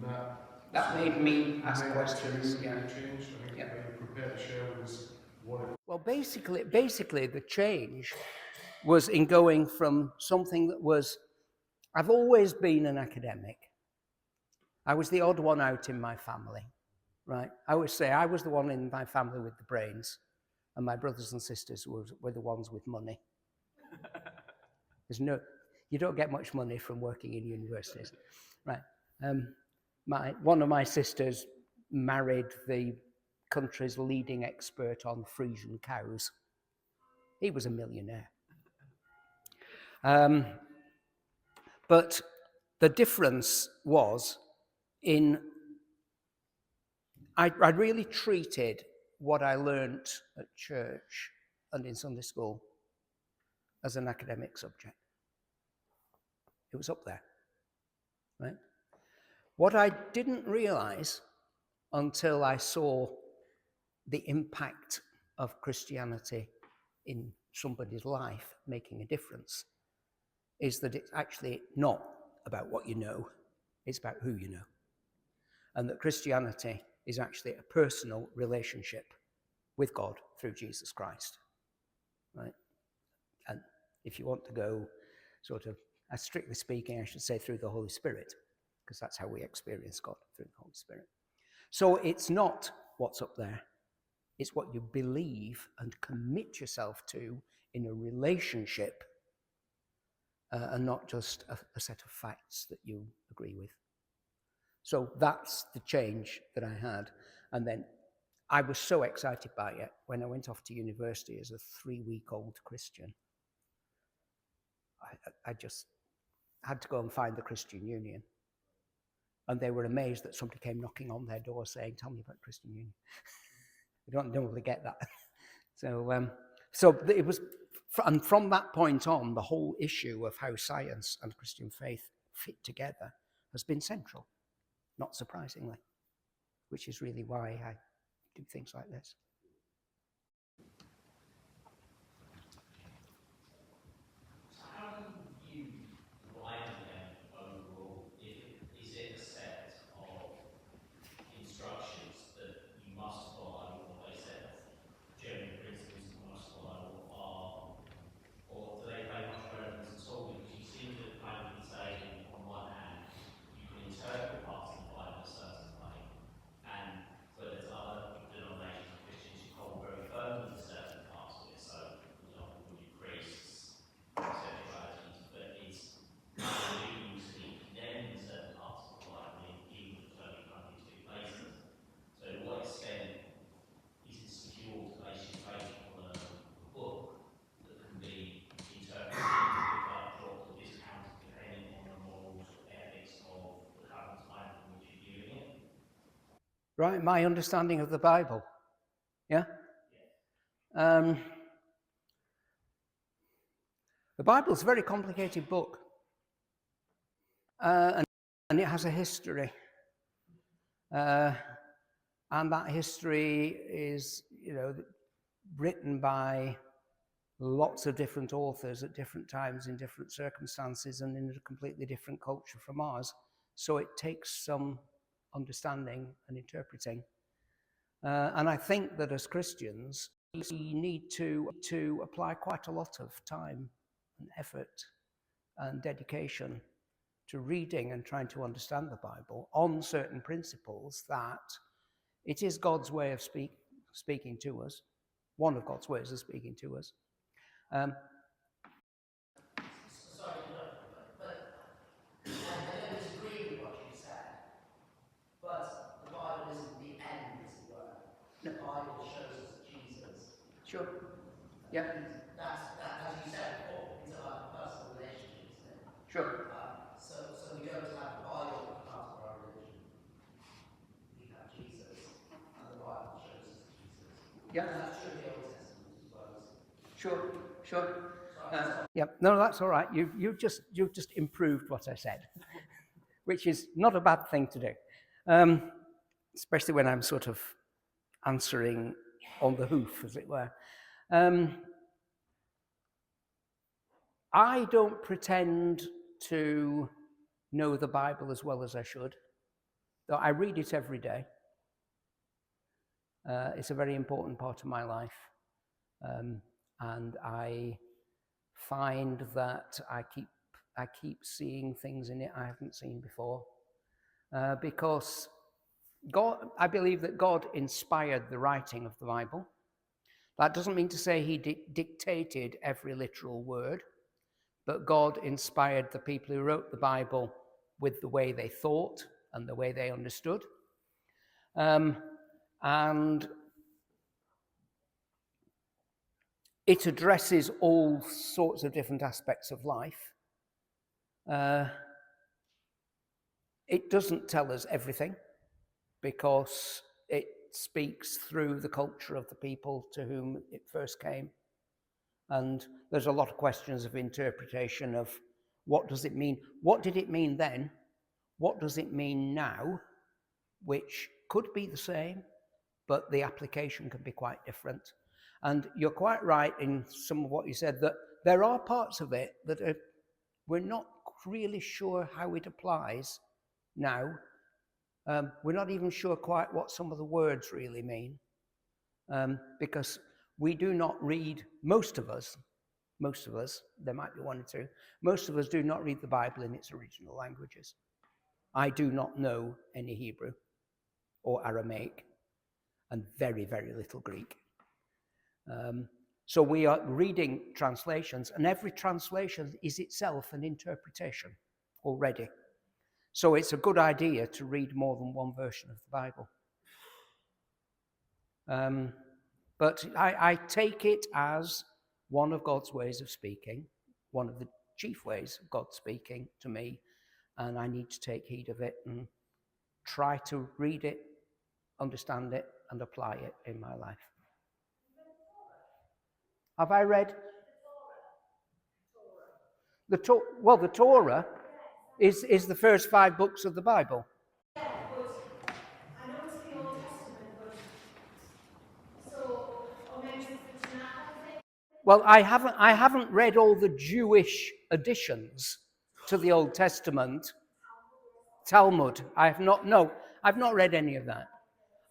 that made me ask questions. Yeah. Changed. I think are you prepared to share with us what it? Well, basically, the change was in going from something that was. I've always been an academic. I was the odd one out in my family, right? I always say I was the one in my family with the brains, and my brothers and sisters were the ones with money. You don't get much money from working in universities, right? One of my sisters married the country's leading expert on Frisian cows. He was a millionaire. But the difference was I really treated what I learnt at church and in Sunday school as an academic subject. It was up there, right? What I didn't realize until I saw the impact of Christianity in somebody's life making a difference is that it's actually not about what you know, it's about who you know. And that Christianity is actually a personal relationship with God through Jesus Christ, right? And if you want to go sort of, strictly speaking, I should say through the Holy Spirit, because that's how we experience God, through the Holy Spirit. So it's not what's up there, it's what you believe and commit yourself to in a relationship, and not just a set of facts that you agree with. So that's the change that I had. And then I was so excited by it when I went off to university as a 3-week-old Christian. I just had to go and find the Christian Union. And they were amazed that somebody came knocking on their door saying, "Tell me about Christian Union." They don't normally get that. So it was, and from that point on, the whole issue of how science and Christian faith fit together has been central, not surprisingly, which is really why I do things like this. How do you write them overall? Is it a set of instructions that you must follow, or a set of general principles you must follow, or do they play much relevance at all? Because you seem to kind of be saying, on one hand, you can interpret parts of the Bible a certain way, but there's other denominations of Christians who hold very firmly to certain parts of it. So, for example, when you priests, sexualities, but it's leading to be condemning certain parts of the Bible, even if it's only come in 2 places. So, to what extent is it secure to base your faith on a book that can be interpreted without drop or discount depending on the morals or ethics of the current time in which you're viewing it? Right, my understanding of the Bible. Yeah? The Bible's a very complicated book. And it has a history. And that history is, written by lots of different authors at different times in different circumstances and in a completely different culture from ours. So it takes some understanding and interpreting. And I think that as Christians, we need to apply quite a lot of time and effort and dedication to reading and trying to understand the Bible on certain principles that it is God's way of speaking to us, one of God's ways of speaking to us. Sorry, but I don't disagree with what you said, but the Bible isn't the end, as it were. The Bible shows us Jesus. Sure. Yeah. That's, as you said before, it's about personal relationships, isn't it? Sure. So we don't have the Bible as part of our religion. We have Jesus, and the Bible shows us Jesus. Yeah. And that's true of the Old Testament as well as. Sure. Sure. Sorry. Yeah. No, that's all right. You've just improved what I said, which is not a bad thing to do, especially when I'm sort of answering on the hoof, as it were. I don't pretend to know the Bible as well as I should, though I read it every day. It's a very important part of my life, and I find that I keep seeing things in it I haven't seen before, because I believe that God inspired the writing of the Bible. That doesn't mean to say he dictated every literal word, but God inspired the people who wrote the Bible with the way they thought and the way they understood. And it addresses all sorts of different aspects of life. It doesn't tell us everything, because it speaks through the culture of the people to whom it first came. And there's a lot of questions of interpretation of what does it mean? What did it mean then? What does it mean now? Which could be the same, but the application can be quite different. And you're quite right in some of what you said, that there are parts of it that we're not really sure how it applies now. We're not even sure quite what some of the words really mean, because we do not read, most of us, there might be one or two, most of us do not read the Bible in its original languages. I do not know any Hebrew or Aramaic, and very, very little Greek. So we are reading translations, and every translation is itself an interpretation already. So it's a good idea to read more than one version of the Bible. But I take it as one of God's ways of speaking, one of the chief ways of God speaking to me, and I need to take heed of it and try to read it, understand it, and apply it in my life. Have I read the Torah is the first 5 books of the Bible. Yeah, but I know it's the Old Testament, but so, or maybe it's the Tanakh. Well, I haven't read all the Jewish additions to the Old Testament. Talmud. I've not read any of that.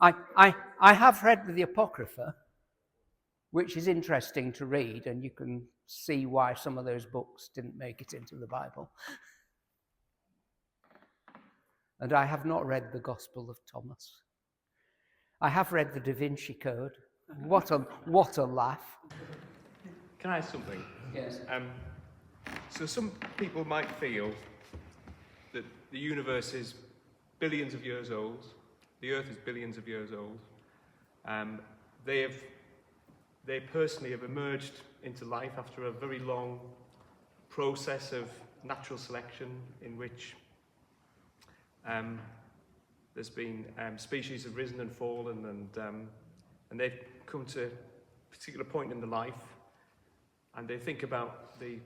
I have read the Apocrypha, which is interesting to read, and you can see why some of those books didn't make it into the Bible. And I have not read the Gospel of Thomas. I have read the Da Vinci Code. What a laugh. Can I ask something? Yes. So some people might feel that the universe is billions of years old, the Earth is billions of years old. They personally have emerged into life after a very long process of natural selection in which there's been species have risen and fallen, and they've come to a particular point in their life, and they think about the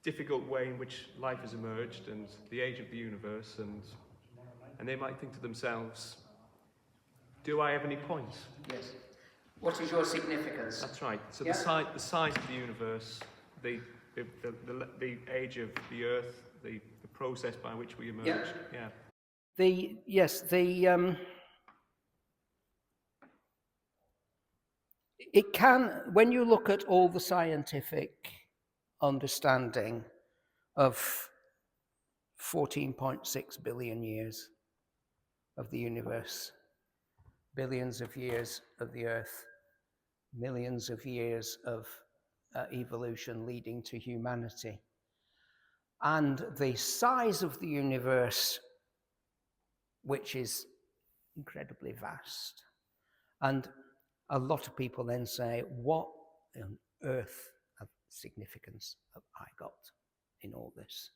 difficult way in which life has emerged and the age of the universe, and they might think to themselves, do I have any point? Yes. What is your significance? That's right. So Yeah. the size of the universe, the age of the Earth, the process by which we emerged. Yeah. It can, when you look at all the scientific understanding of 14.6 billion years of the universe, billions of years of the Earth, millions of years of evolution leading to humanity. And the size of the universe, which is incredibly vast. And a lot of people then say, what on earth of significance have I got in all this?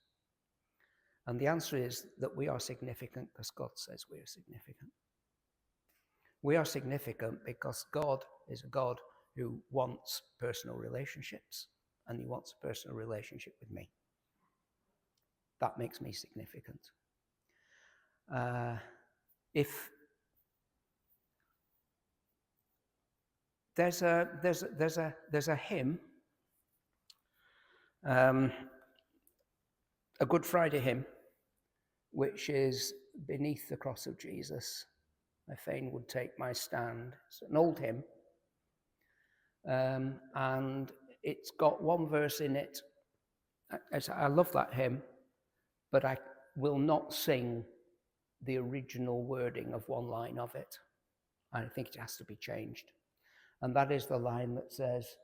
And the answer is that we are significant because God says we are significant. We are significant because God is a God who wants personal relationships, and he wants a personal relationship with me. That makes me significant. If there's a hymn, a Good Friday hymn, which is "Beneath the Cross of Jesus, I fain would take my stand." It's an old hymn, and it's got one verse in it. I love that hymn, but I will not sing the original wording of one line of it. I think it has to be changed. And that is the line that says,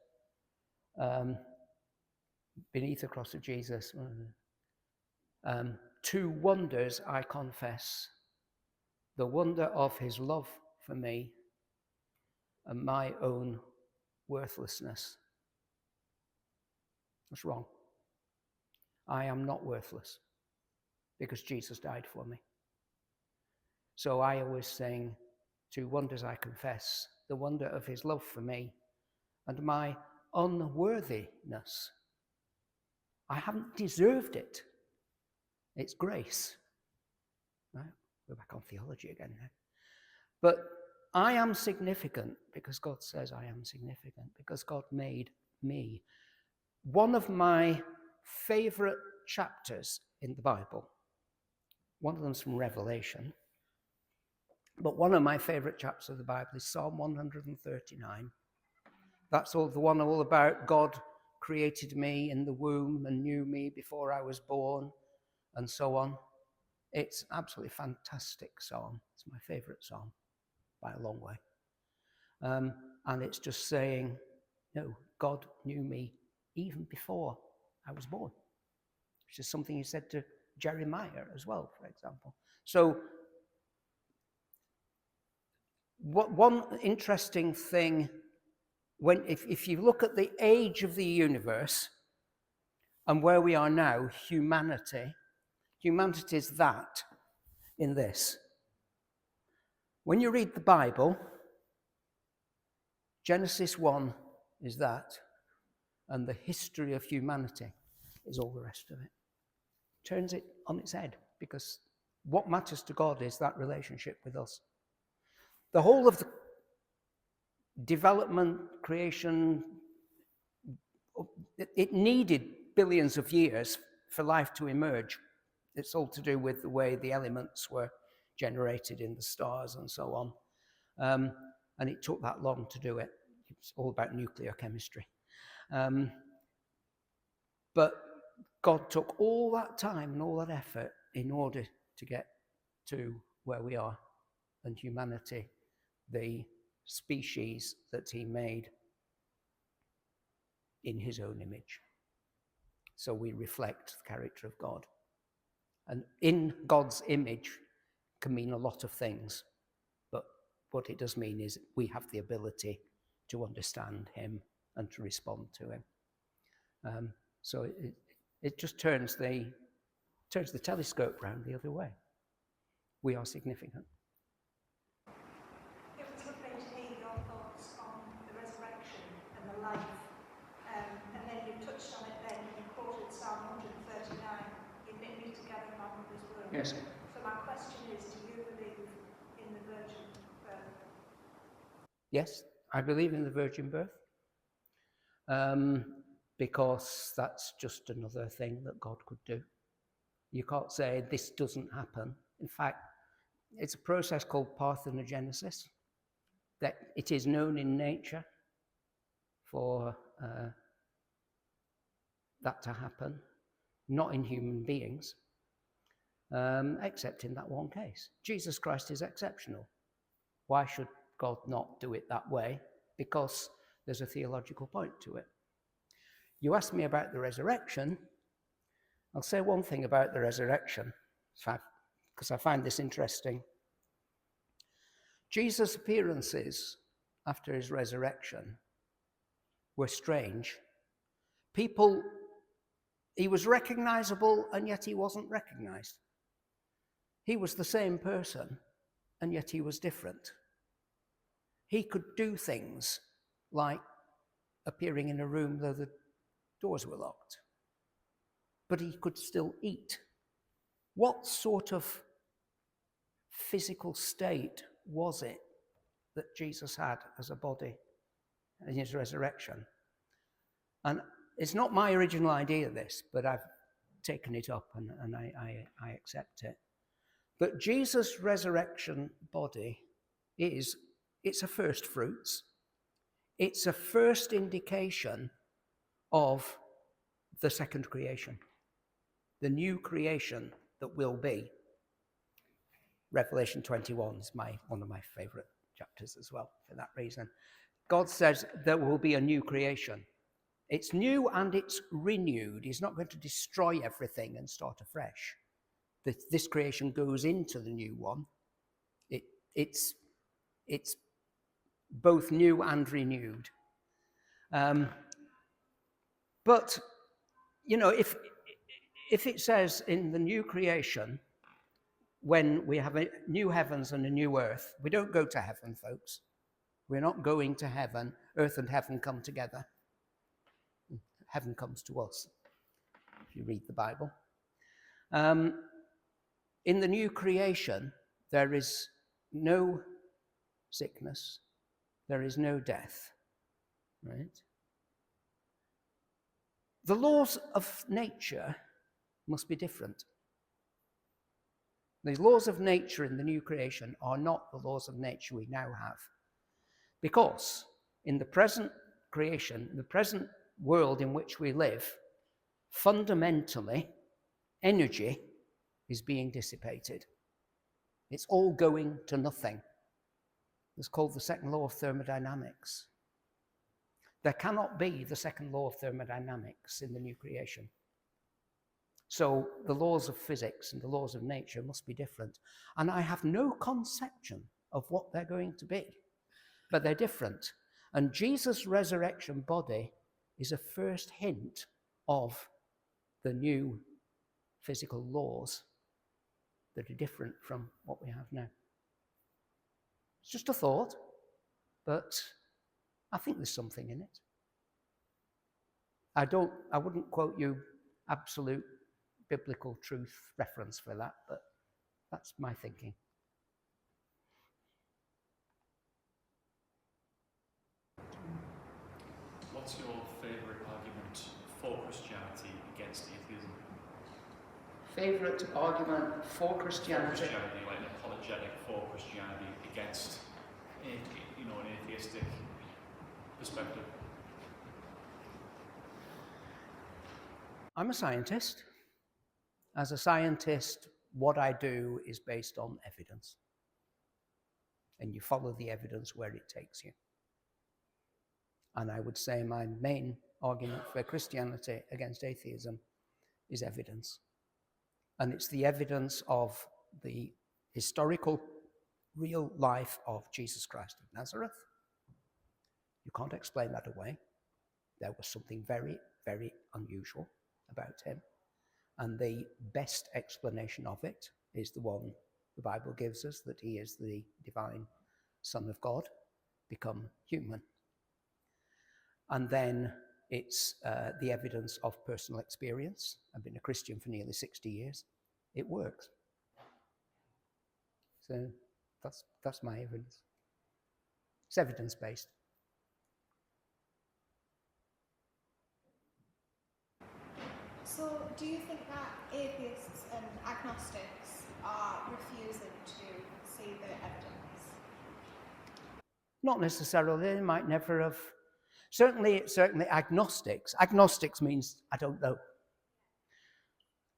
beneath the cross of Jesus, 2 wonders I confess, the wonder of his love for me and my own worthlessness. That's wrong. I am not worthless because Jesus died for me. So I always sing, 2 wonders I confess, the wonder of his love for me and my unworthiness. I haven't deserved it. It's grace. Right? We're back on theology again now. But I am significant because God says I am significant, because God made me. One of my favorite chapters in the Bible, one of them's from Revelation, but one of my favorite chapters of the Bible is Psalm 139. That's all the one all about God created me in the womb and knew me before I was born, and so on. It's an absolutely fantastic psalm. It's my favorite psalm by a long way. And it's just saying, no, God knew me even before I was born, which is something he said to Jeremiah as well, for example. So one interesting thing, if you look at the age of the universe and where we are now, humanity is that in this. When you read the Bible, Genesis 1 is that, and the history of humanity is all the rest of it. Turns it on its head, because what matters to God is that relationship with us. The whole of the development, creation, it needed billions of years for life to emerge. It's all to do with the way the elements were generated in the stars and so on. And it took that long to do it. It's all about nuclear chemistry. But God took all that time and all that effort in order to get to where we are, and humanity, the species that he made in his own image. So we reflect the character of God. And in God's image can mean a lot of things, but what it does mean is we have the ability to understand him and to respond to him. So it just turns the telescope round the other way. We are significant. It was lovely to hear your thoughts on the resurrection and the life. And then you touched on it then, you quoted Psalm 139, you knit me together in my mother's womb. Yes. So my question is, do you believe in the virgin birth? Yes, I believe in the virgin birth. Because that's just another thing that God could do. You can't say this doesn't happen. In fact, it's a process called parthenogenesis, that it is known in nature for that to happen, not in human beings, except in that one case. Jesus Christ is exceptional. Why should God not do it that way? Because there's a theological point to it. You asked me about the resurrection. I'll say one thing about the resurrection, because I find this interesting. Jesus' appearances after his resurrection were strange. He was recognizable, and yet he wasn't recognized. He was the same person, and yet he was different. He could do things like appearing in a room though the doors were locked, but he could still eat. What sort of physical state was it that Jesus had as a body in his resurrection? And it's not my original idea, this, but I've taken it up and I accept it. But Jesus' resurrection body it's a first fruits. It's a first indication of the second creation, the new creation that will be. Revelation 21 is one of my favorite chapters as well, for that reason. God says there will be a new creation. It's new and it's renewed. He's not going to destroy everything and start afresh. This creation goes into the new one. It's both new and renewed. But, you know, if it says in the new creation, when we have a new heavens and a new earth, we don't go to heaven, folks. We're not going to heaven. Earth and heaven come together. Heaven comes to us, if you read the Bible. In the new creation, there is no sickness, there is no death, right? The laws of nature must be different. The laws of nature in the new creation are not the laws of nature we now have. Because in the present creation, the present world in which we live, fundamentally, energy is being dissipated. It's all going to nothing. It's called the second law of thermodynamics. There cannot be the second law of thermodynamics in the new creation. So the laws of physics and the laws of nature must be different. And I have no conception of what they're going to be, but they're different. And Jesus' resurrection body is a first hint of the new physical laws that are different from what we have now. It's just a thought, but I think there's something in it. I wouldn't quote you absolute biblical truth reference for that, but that's my thinking. What's your favourite argument for Christianity against atheism? Favourite argument for Christianity? For Christianity, like an apologetic for Christianity against, an atheistic perspective. I'm a scientist. As a scientist, what I do is based on evidence. And you follow the evidence where it takes you. And I would say my main argument for Christianity against atheism is evidence. And it's the evidence of the historical, real life of Jesus Christ of Nazareth. You can't explain that away. There was something very, very unusual about him. And the best explanation of it is the one the Bible gives us, that he is the divine Son of God, become human. And then it's the evidence of personal experience. I've been a Christian for nearly 60 years. It works. So that's my evidence. It's evidence-based. So, do you think that atheists and agnostics are refusing to see the evidence? Not necessarily. They might never have. Certainly agnostics. Agnostics means I don't know.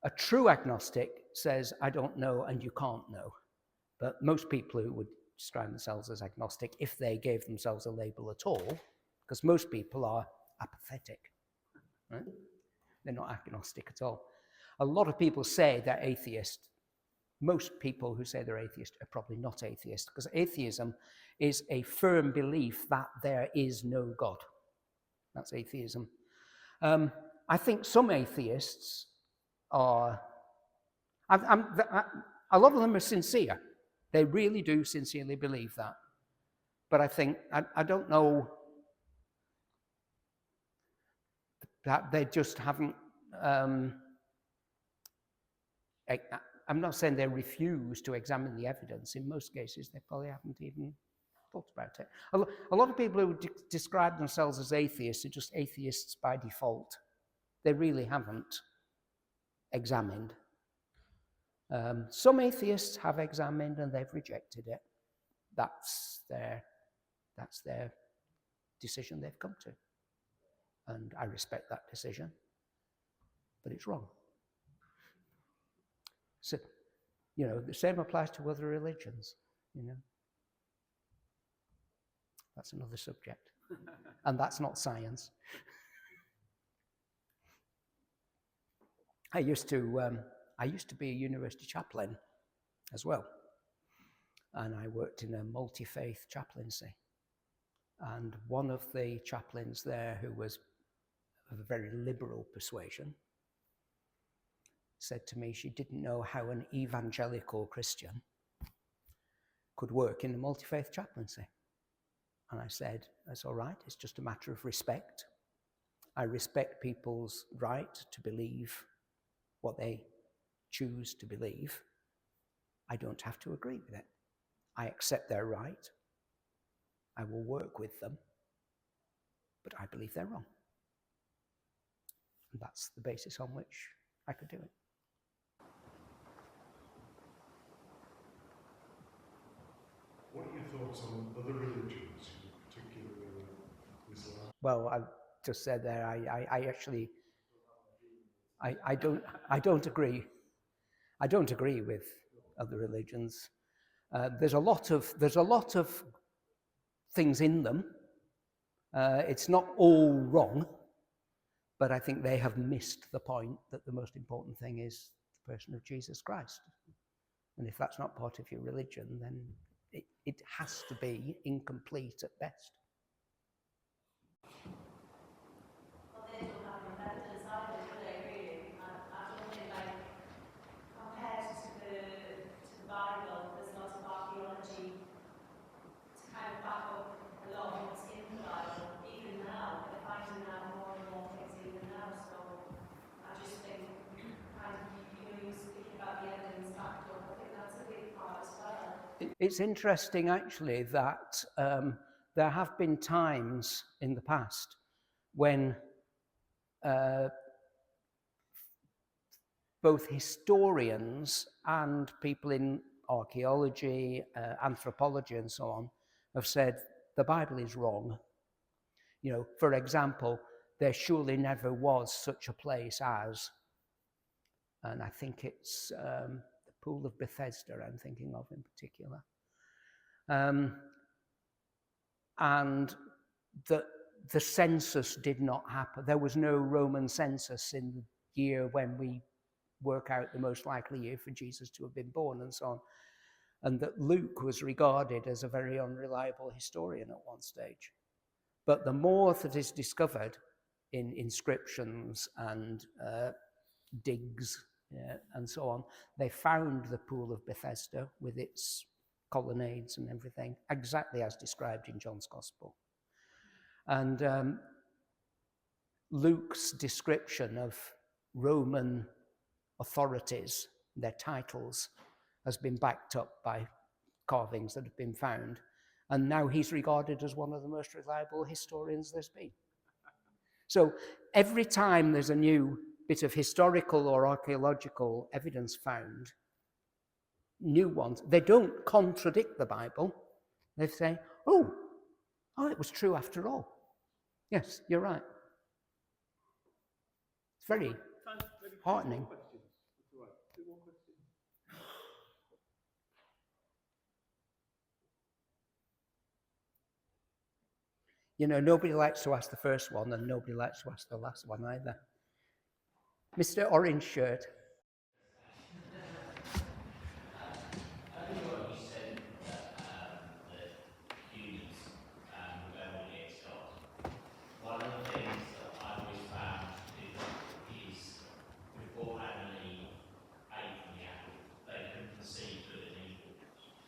A true agnostic says I don't know and you can't know. But most people who would describe themselves as agnostic, if they gave themselves a label at all, because most people are apathetic, right? They're not agnostic at all. A lot of people say they're atheist. Most people who say they're atheist are probably not atheist, because atheism is a firm belief that there is no God. That's atheism. I think some atheists are, a lot of them are sincere. They really do sincerely believe that. But I think, I don't know, that they just haven't, I'm not saying they refuse to examine the evidence. In most cases, they probably haven't even thought about it. A lot of people who describe themselves as atheists are just atheists by default. They really haven't examined. Some atheists have examined and they've rejected it. That's their decision they've come to. And I respect that decision, but it's wrong. So, you know, the same applies to other religions, you know. That's another subject. And that's not science. I used to be a university chaplain as well. And I worked in a multi-faith chaplaincy. And one of the chaplains there, who was of a very liberal persuasion, said to me she didn't know how an evangelical Christian could work in a multi-faith chaplaincy. And I said, that's all right, it's just a matter of respect. I respect people's right to believe what they choose to believe. I don't have to agree with it. I accept their right. I will work with them, but I believe they're wrong. And that's the basis on which I could do it. What are your thoughts on other religions, particularly Islam? Well, I just said there, I don't agree. I don't agree with other religions. There's a lot of things in them. It's not all wrong, but I think they have missed the point that the most important thing is the person of Jesus Christ. And if that's not part of your religion, then it has to be incomplete at best. Well, they don't have an evidence either, do they, really? I don't think, like, compared to the Bible, there's lots of archaeology to kind of back up a lot of what's in the Bible. Even now, they're finding out more and more things even now. So I just think, kind of, you speaking about the evidence backed up, I think that's a big part as well. It's interesting, actually, that there have been times in the past when both historians and people in archaeology, anthropology, and so on have said the Bible is wrong. You know, for example, there surely never was such a place as, and I think it's the Pool of Bethesda I'm thinking of in particular. And the census did not happen. There was no Roman census in the year when we work out the most likely year for Jesus to have been born and so on. And that Luke was regarded as a very unreliable historian at one stage. But the more that is discovered in inscriptions and digs and so on, they found the Pool of Bethesda with its colonnades and everything, exactly as described in John's Gospel. And Luke's description of Roman authorities, their titles, has been backed up by carvings that have been found. And now he's regarded as one of the most reliable historians there's been. So every time there's a new bit of historical or archaeological evidence found, new ones, they don't contradict the Bible. They say, oh, it was true after all. Yes, you're right. It's very heartening. You know, nobody likes to ask the first one, and nobody likes to ask the last one either. Mr. Orange Shirt. I think what you said that humans rebel against God. One of the things that I've always found is before Adam and Eve ate from the apple, they couldn't conceive good and evil.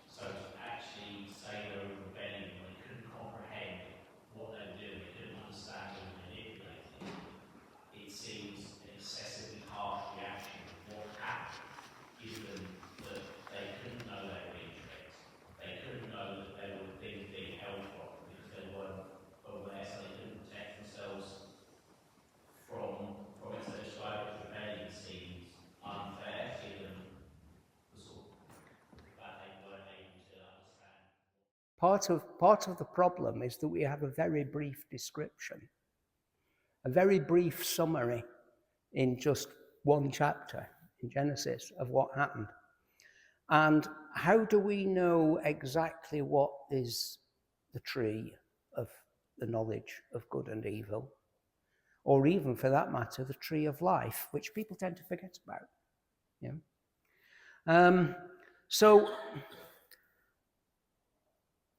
So to actually say they were rebelling when they couldn't comprehend what they were doing, they couldn't understand what they were manipulating, it seems an excessively harsh reaction to what happened, given that they couldn't know they were being tricked. They couldn't know that they were things being held from because they weren't aware, so they couldn't protect themselves from it. So describing rebellion seems unfair, given the sort of that they weren't able to understand. Part of the problem is that we have a very brief description, a very brief summary in just one chapter in Genesis of what happened. And how do we know exactly what is the tree of the knowledge of good and evil? Or even, for that matter, the tree of life, which people tend to forget about. Yeah. So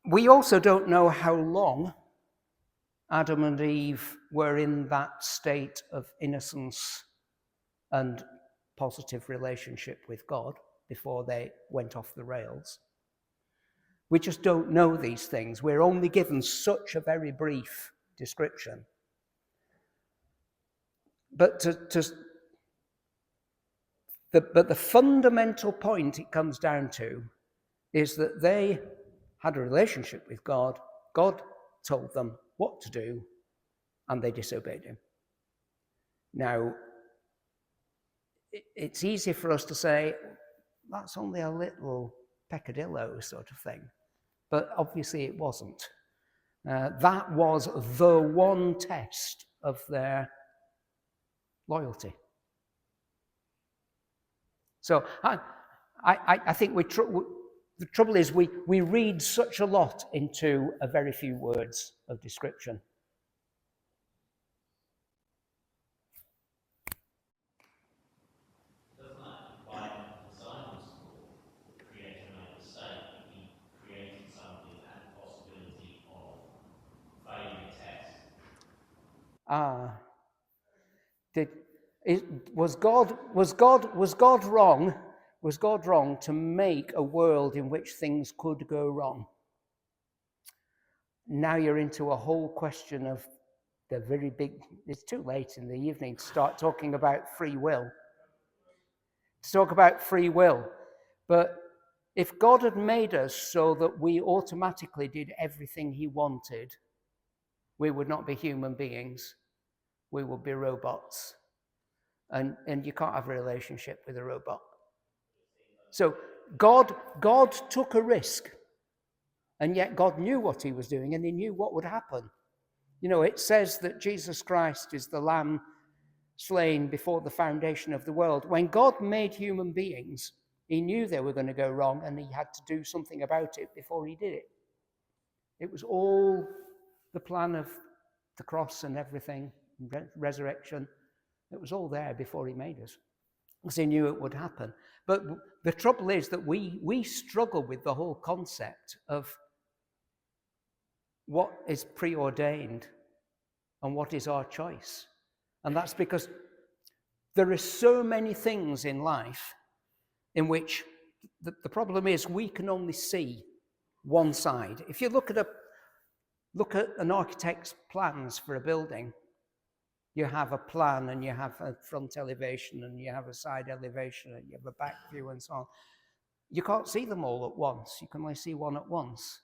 we also don't know how long Adam and Eve were in that state of innocence and positive relationship with God before they went off the rails. We just don't know these things. We're only given such a very brief description. But the fundamental point it comes down to is that they had a relationship with God. God told them what to do, and they disobeyed him. Now, it's easy for us to say, that's only a little peccadillo sort of thing. But obviously it wasn't. That was the one test of their loyalty. So I think the trouble is we read such a lot into a very few words of description. Doesn't that imply that design was for creator and make a mistake? He created something that had the possibility of failing a test. Was God wrong? Was God wrong to make a world in which things could go wrong? Now you're into a whole question of the very big. It's too late in the evening to start talking about free will. To talk about free will, but if God had made us so that we automatically did everything he wanted, we would not be human beings. We would be robots. And you can't have a relationship with a robot. So God took a risk, and yet God knew what he was doing, and he knew what would happen. You know, it says that Jesus Christ is the Lamb slain before the foundation of the world. When God made human beings, he knew they were going to go wrong, and he had to do something about it before he did it. It was all the plan of the cross and everything, resurrection. It was all there before he made us, because he knew it would happen. But the trouble is that we struggle with the whole concept of what is preordained and what is our choice. And that's because there are so many things in life in which the problem is we can only see one side. If you look at an architect's plans for a building, you have a plan, and you have a front elevation, and you have a side elevation, and you have a back view, and so on. You can't see them all at once. You can only see one at once.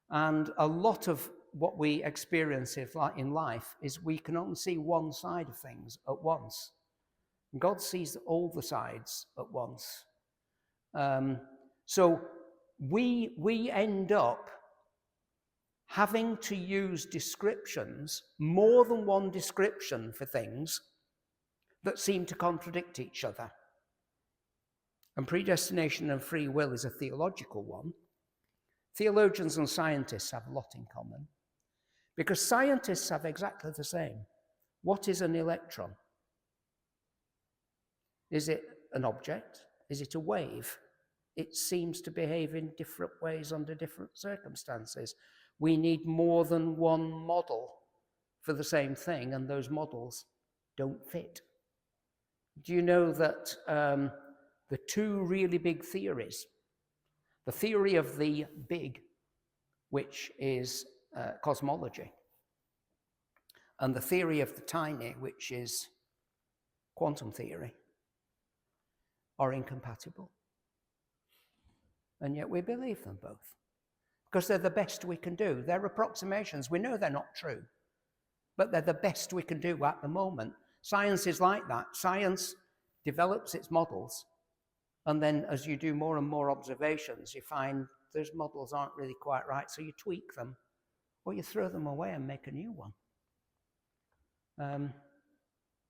And a lot of what we experience in life is we can only see one side of things at once. God sees all the sides at once. So we end up having to use descriptions, more than one description for things that seem to contradict each other. And predestination and free will is a theological one. Theologians and scientists have a lot in common, Because scientists have exactly the same. What is an electron? Is it an object? Is it a wave? It seems to behave in different ways under different circumstances. We need more than one model for the same thing, and those models don't fit. Do you know that the two really big theories, the theory of the big, which is cosmology, and the theory of the tiny, which is quantum theory, are incompatible? And yet we believe them both because they're the best we can do. They're approximations. We know they're not true, but they're the best we can do at the moment. Science is like that. Science develops its models, and then as you do more and more observations, you find those models aren't really quite right, so you tweak them, or you throw them away and make a new one.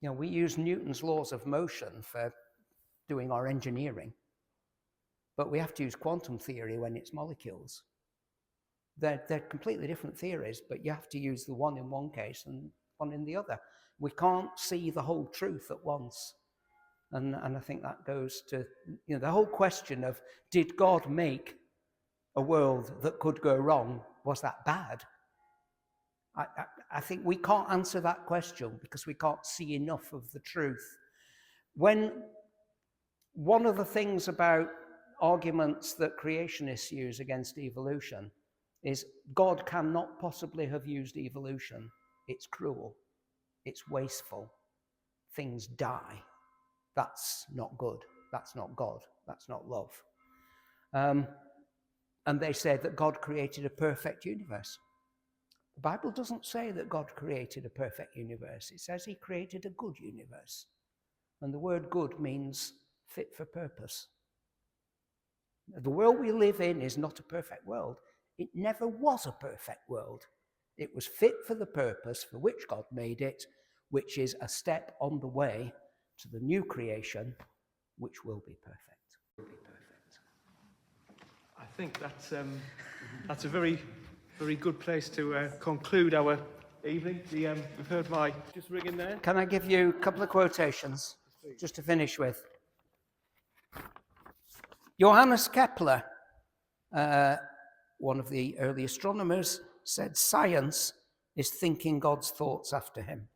We use Newton's laws of motion for doing our engineering, but we have to use quantum theory when it's molecules. They're completely different theories, but you have to use the one in one case and one in the other. We can't see the whole truth at once. And I think that goes to the whole question of, did God make a world that could go wrong? Was that bad? I think we can't answer that question because we can't see enough of the truth. When one of the things about arguments that creationists use against evolution is God cannot possibly have used evolution. It's cruel. It's wasteful. Things die. That's not good. That's not God. That's not love. And they say that God created a perfect universe. The Bible doesn't say that God created a perfect universe. It says he created a good universe. And the word good means fit for purpose. The world we live in is not a perfect world. It never was a perfect world. It was fit for the purpose for which God made it, which is a step on the way to the new creation, which will be perfect. I think that's a very, very good place to conclude our evening. We've heard my just ring in there. Can I give you a couple of quotations just to finish with? Johannes Kepler, one of the early astronomers, said science is thinking God's thoughts after him.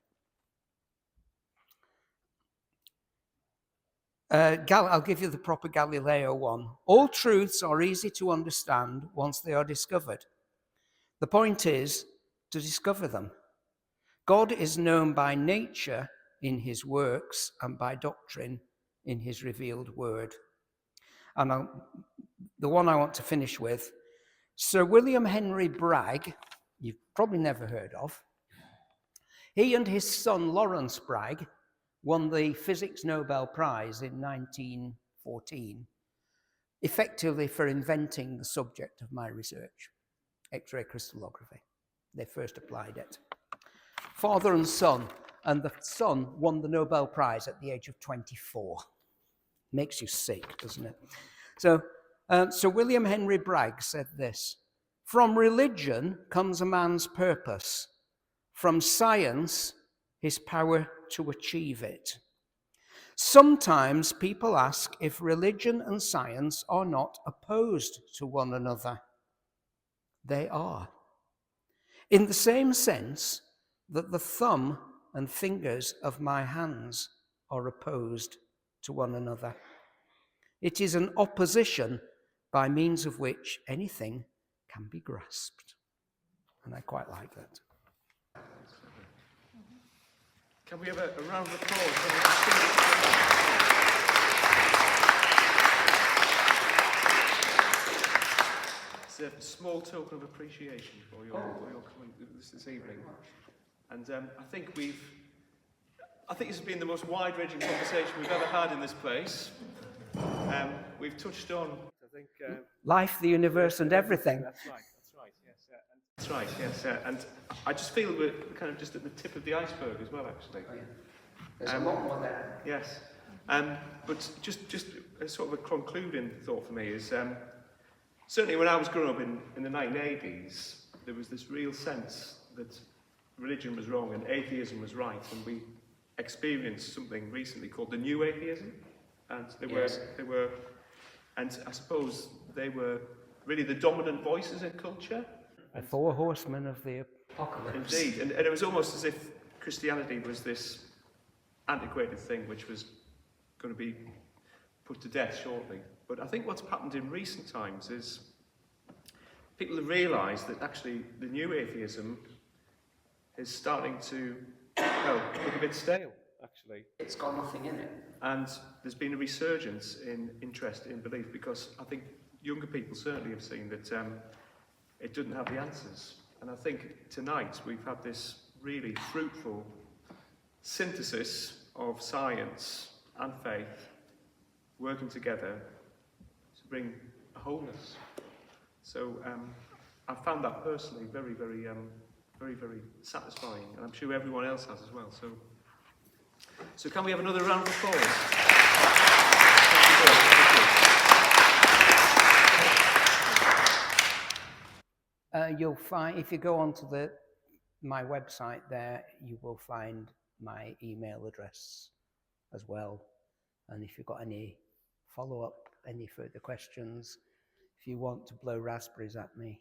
I'll give you the proper Galileo one. All truths are easy to understand once they are discovered. The point is to discover them. God is known by nature in his works and by doctrine in his revealed word. And the one I want to finish with, Sir William Henry Bragg, you've probably never heard of. He and his son Lawrence Bragg won the Physics Nobel Prize in 1914, effectively for inventing the subject of my research, X-ray crystallography. They first applied it. Father and son, and the son won the Nobel Prize at the age of 24. Makes you sick, doesn't it? So William Henry Bragg said this: from religion comes a man's purpose, from science his power to achieve it. Sometimes people ask if religion and science are not opposed to one another. They are. In the same sense that the thumb and fingers of my hands are opposed to one another. It is an opposition by means of which anything can be grasped. And I quite like that. Can we have a round of applause? It's a small token of appreciation for your comment this evening. And I think this has been the most wide-ranging conversation we've ever had in this place. We've touched on, I think... life, the universe, and everything. That's right, yes. That's right, yes. And I just feel we're kind of just at the tip of the iceberg as well, actually. Oh, yeah. There's a lot more there. Yes. But just a sort of a concluding thought for me is, certainly when I was growing up in the 1980s, there was this real sense that religion was wrong and atheism was right, and we experienced something recently called the New Atheism, and they were, and I suppose they were really the dominant voices in culture. The four horsemen of the apocalypse. Indeed, and it was almost as if Christianity was this antiquated thing which was going to be put to death shortly. But I think what's happened in recent times is people have realised that actually the new atheism is starting to look a bit stale, actually. It's got nothing in it. And there's been a resurgence in interest in belief, because I think younger people certainly have seen that it doesn't have the answers. And I think tonight we've had this really fruitful synthesis of science and faith working together to bring a wholeness. So I found that personally very, very, very satisfying, and I'm sure everyone else has as well. So can we have another round of applause? You'll find, if you go onto my website there, you will find my email address as well. And if you've got any follow-up, any further questions, if you want to blow raspberries at me,